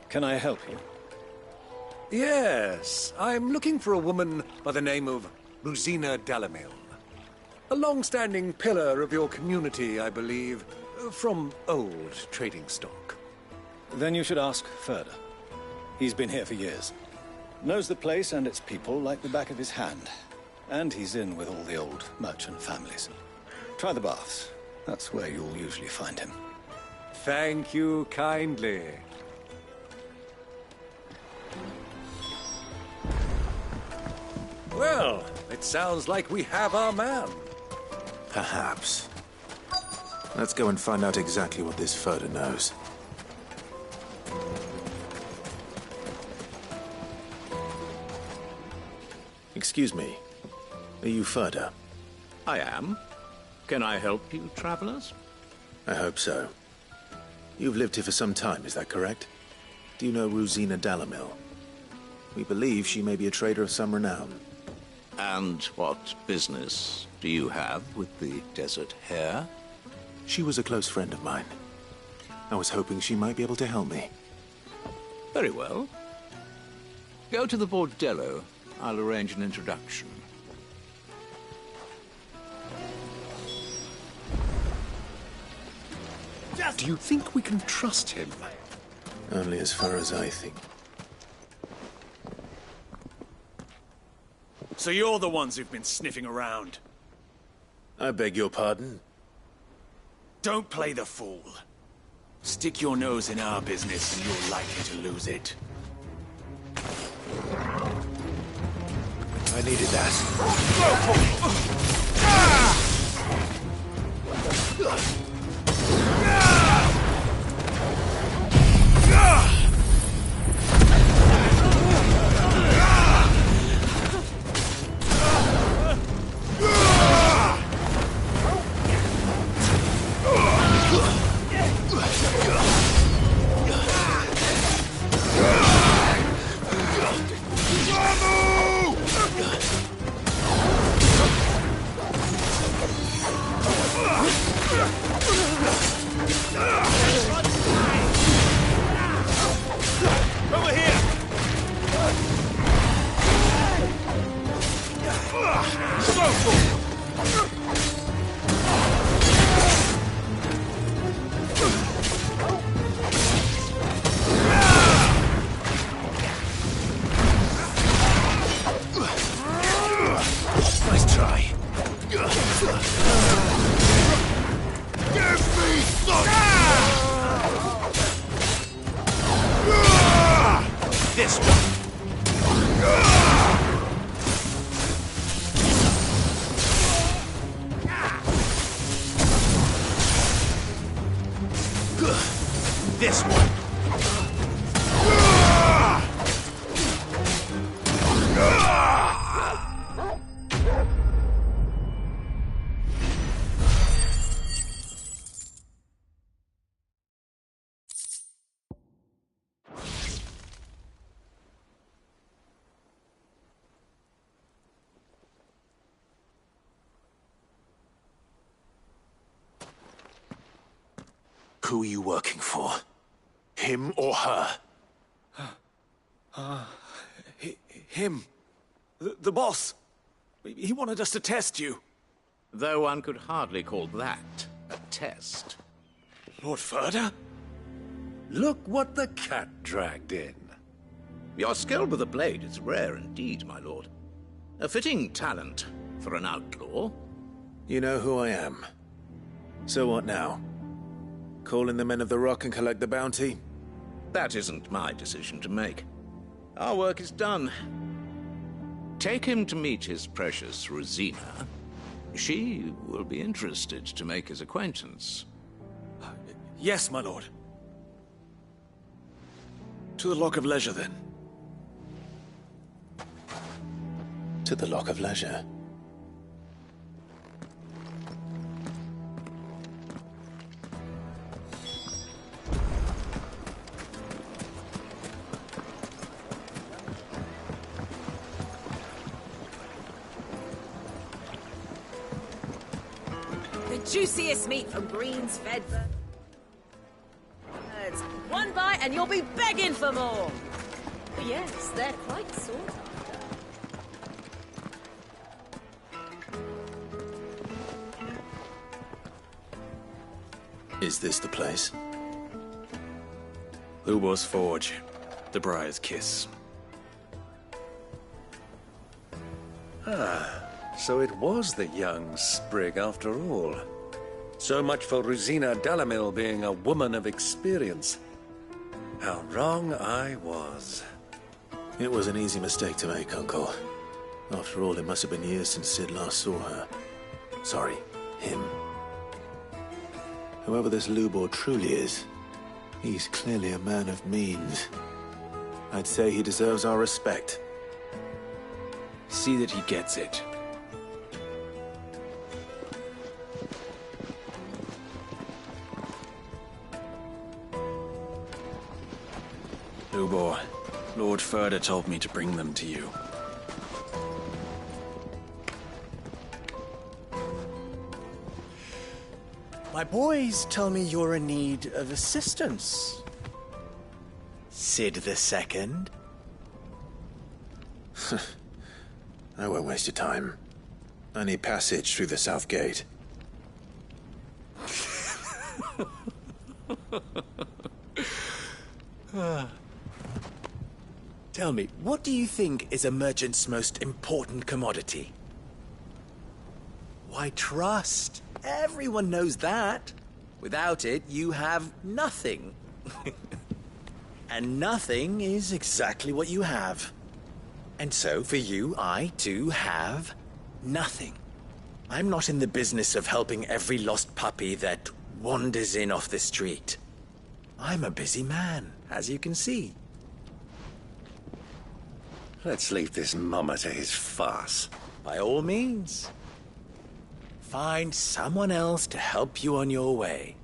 Can I help you? Yes, I'm looking for a woman by the name of Rosina Dalamil. A long-standing pillar of your community, I believe, from old trading stock. Then you should ask Ferda. He's been here for years. Knows the place and its people like the back of his hand. And he's in with all the old merchant families. Try the baths. That's where you'll usually find him. Thank you kindly. Well, it sounds like we have our man. Perhaps. Let's go and find out exactly what this Ferda knows. Excuse me. Are you Ferda? I am. Can I help you, travelers? I hope so. You've lived here for some time, is that correct? Do you know Rosina Dalamil? We believe she may be a trader of some renown. And what business do you have with the Desert Hare? She was a close friend of mine. I was hoping she might be able to help me. Very well. Go to the bordello. I'll arrange an introduction. Do you think we can trust him? Only as far as I think. So you're the ones who've been sniffing around. I beg your pardon? Don't play the fool. Stick your nose in our business and you're likely to lose it. I needed that. Over here! Nice try. Give me some! This one! this one! Who are you working for? Him or her? Him. The boss. He wanted us to test you. Though one could hardly call that a test. Lord Ferda? Look what the cat dragged in. Your skill with the blade is rare indeed, my lord. A fitting talent for an outlaw. You know who I am. So what now? Call in the Men of the Rock and collect the bounty? That isn't my decision to make. Our work is done. Take him to meet his precious Rosina. She will be interested to make his acquaintance. Yes, my lord. To the Lock of Leisure, then. To the Lock of Leisure. Juiciest meat from greens fed birds. One bite and you'll be begging for more. But yes, they're quite sought after. Is this the place? Lubor's Forge. The Briar's Kiss. So it was the young sprig after all. So much for Rosina Dalamil being a woman of experience. How wrong I was. It was an easy mistake to make, Uncle. After all, it must have been years since Sid last saw her. Sorry, him. Whoever this Lubor truly is, he's clearly a man of means. I'd say he deserves our respect. See that he gets it. Lubor, Lord Ferda told me to bring them to you. My boys tell me you're in need of assistance. Sid the Second? I won't waste your time. I need passage through the south gate. Tell me, what do you think is a merchant's most important commodity? Why, trust. Everyone knows that. Without it, you have nothing. And nothing is exactly what you have. And so, for you, I, too, have nothing. I'm not in the business of helping every lost puppy that wanders in off the street. I'm a busy man, as you can see. Let's leave this mummer to his farce. By all means. Find someone else to help you on your way.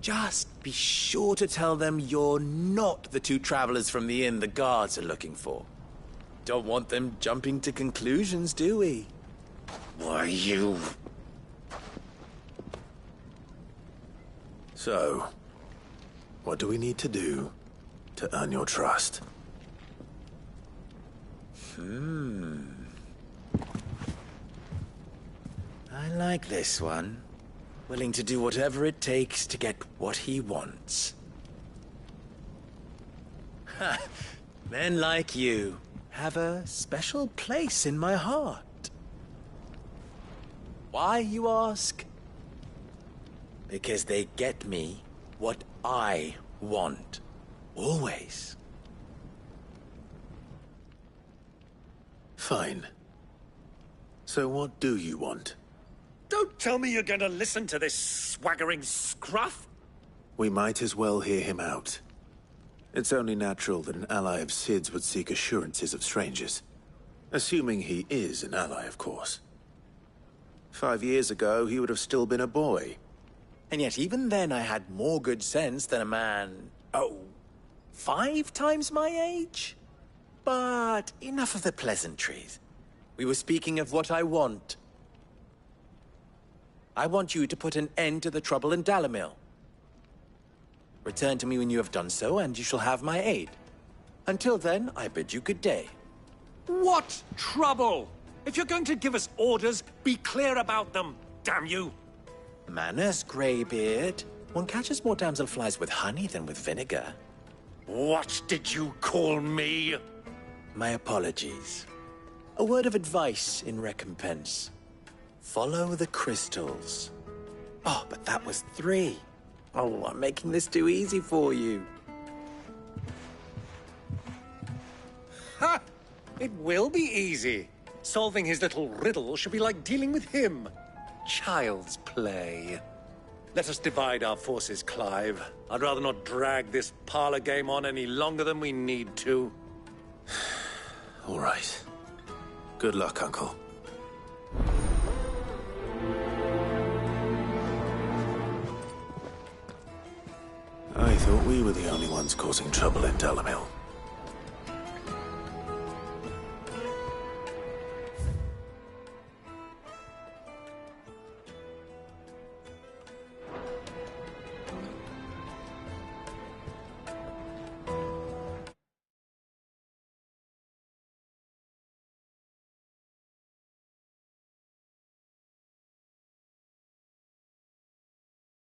Just be sure to tell them you're not the two travelers from the inn the guards are looking for. Don't want them jumping to conclusions, do we? Why, you... So, what do we need to do to earn your trust? I like this one. Willing to do whatever it takes to get what he wants. Ha! Men like you have a special place in my heart. Why, you ask? Because they get me what I want. Always. Fine. So what do you want? Don't tell me you're going to listen to this swaggering scruff. We might as well hear him out. It's only natural that an ally of Sid's would seek assurances of strangers. Assuming he is an ally, of course. 5 years ago, he would have still been a boy. And yet even then I had more good sense than a man... 5 times my age? But enough of the pleasantries. We were speaking of what I want. I want you to put an end to the trouble in Dalamil. Return to me when you have done so, and you shall have my aid. Until then, I bid you good day. What trouble? If you're going to give us orders, be clear about them, damn you! Manners, Greybeard. One catches more damselflies with honey than with vinegar. What did you call me? My apologies. A word of advice in recompense. Follow the crystals. Oh, but that was 3. Oh, I'm making this too easy for you. Ha! It will be easy. Solving his little riddle should be like dealing with him. Child's play. Let us divide our forces, Clive. I'd rather not drag this parlor game on any longer than we need to. All right. Good luck, Uncle. I thought we were the only ones causing trouble in Dalamil.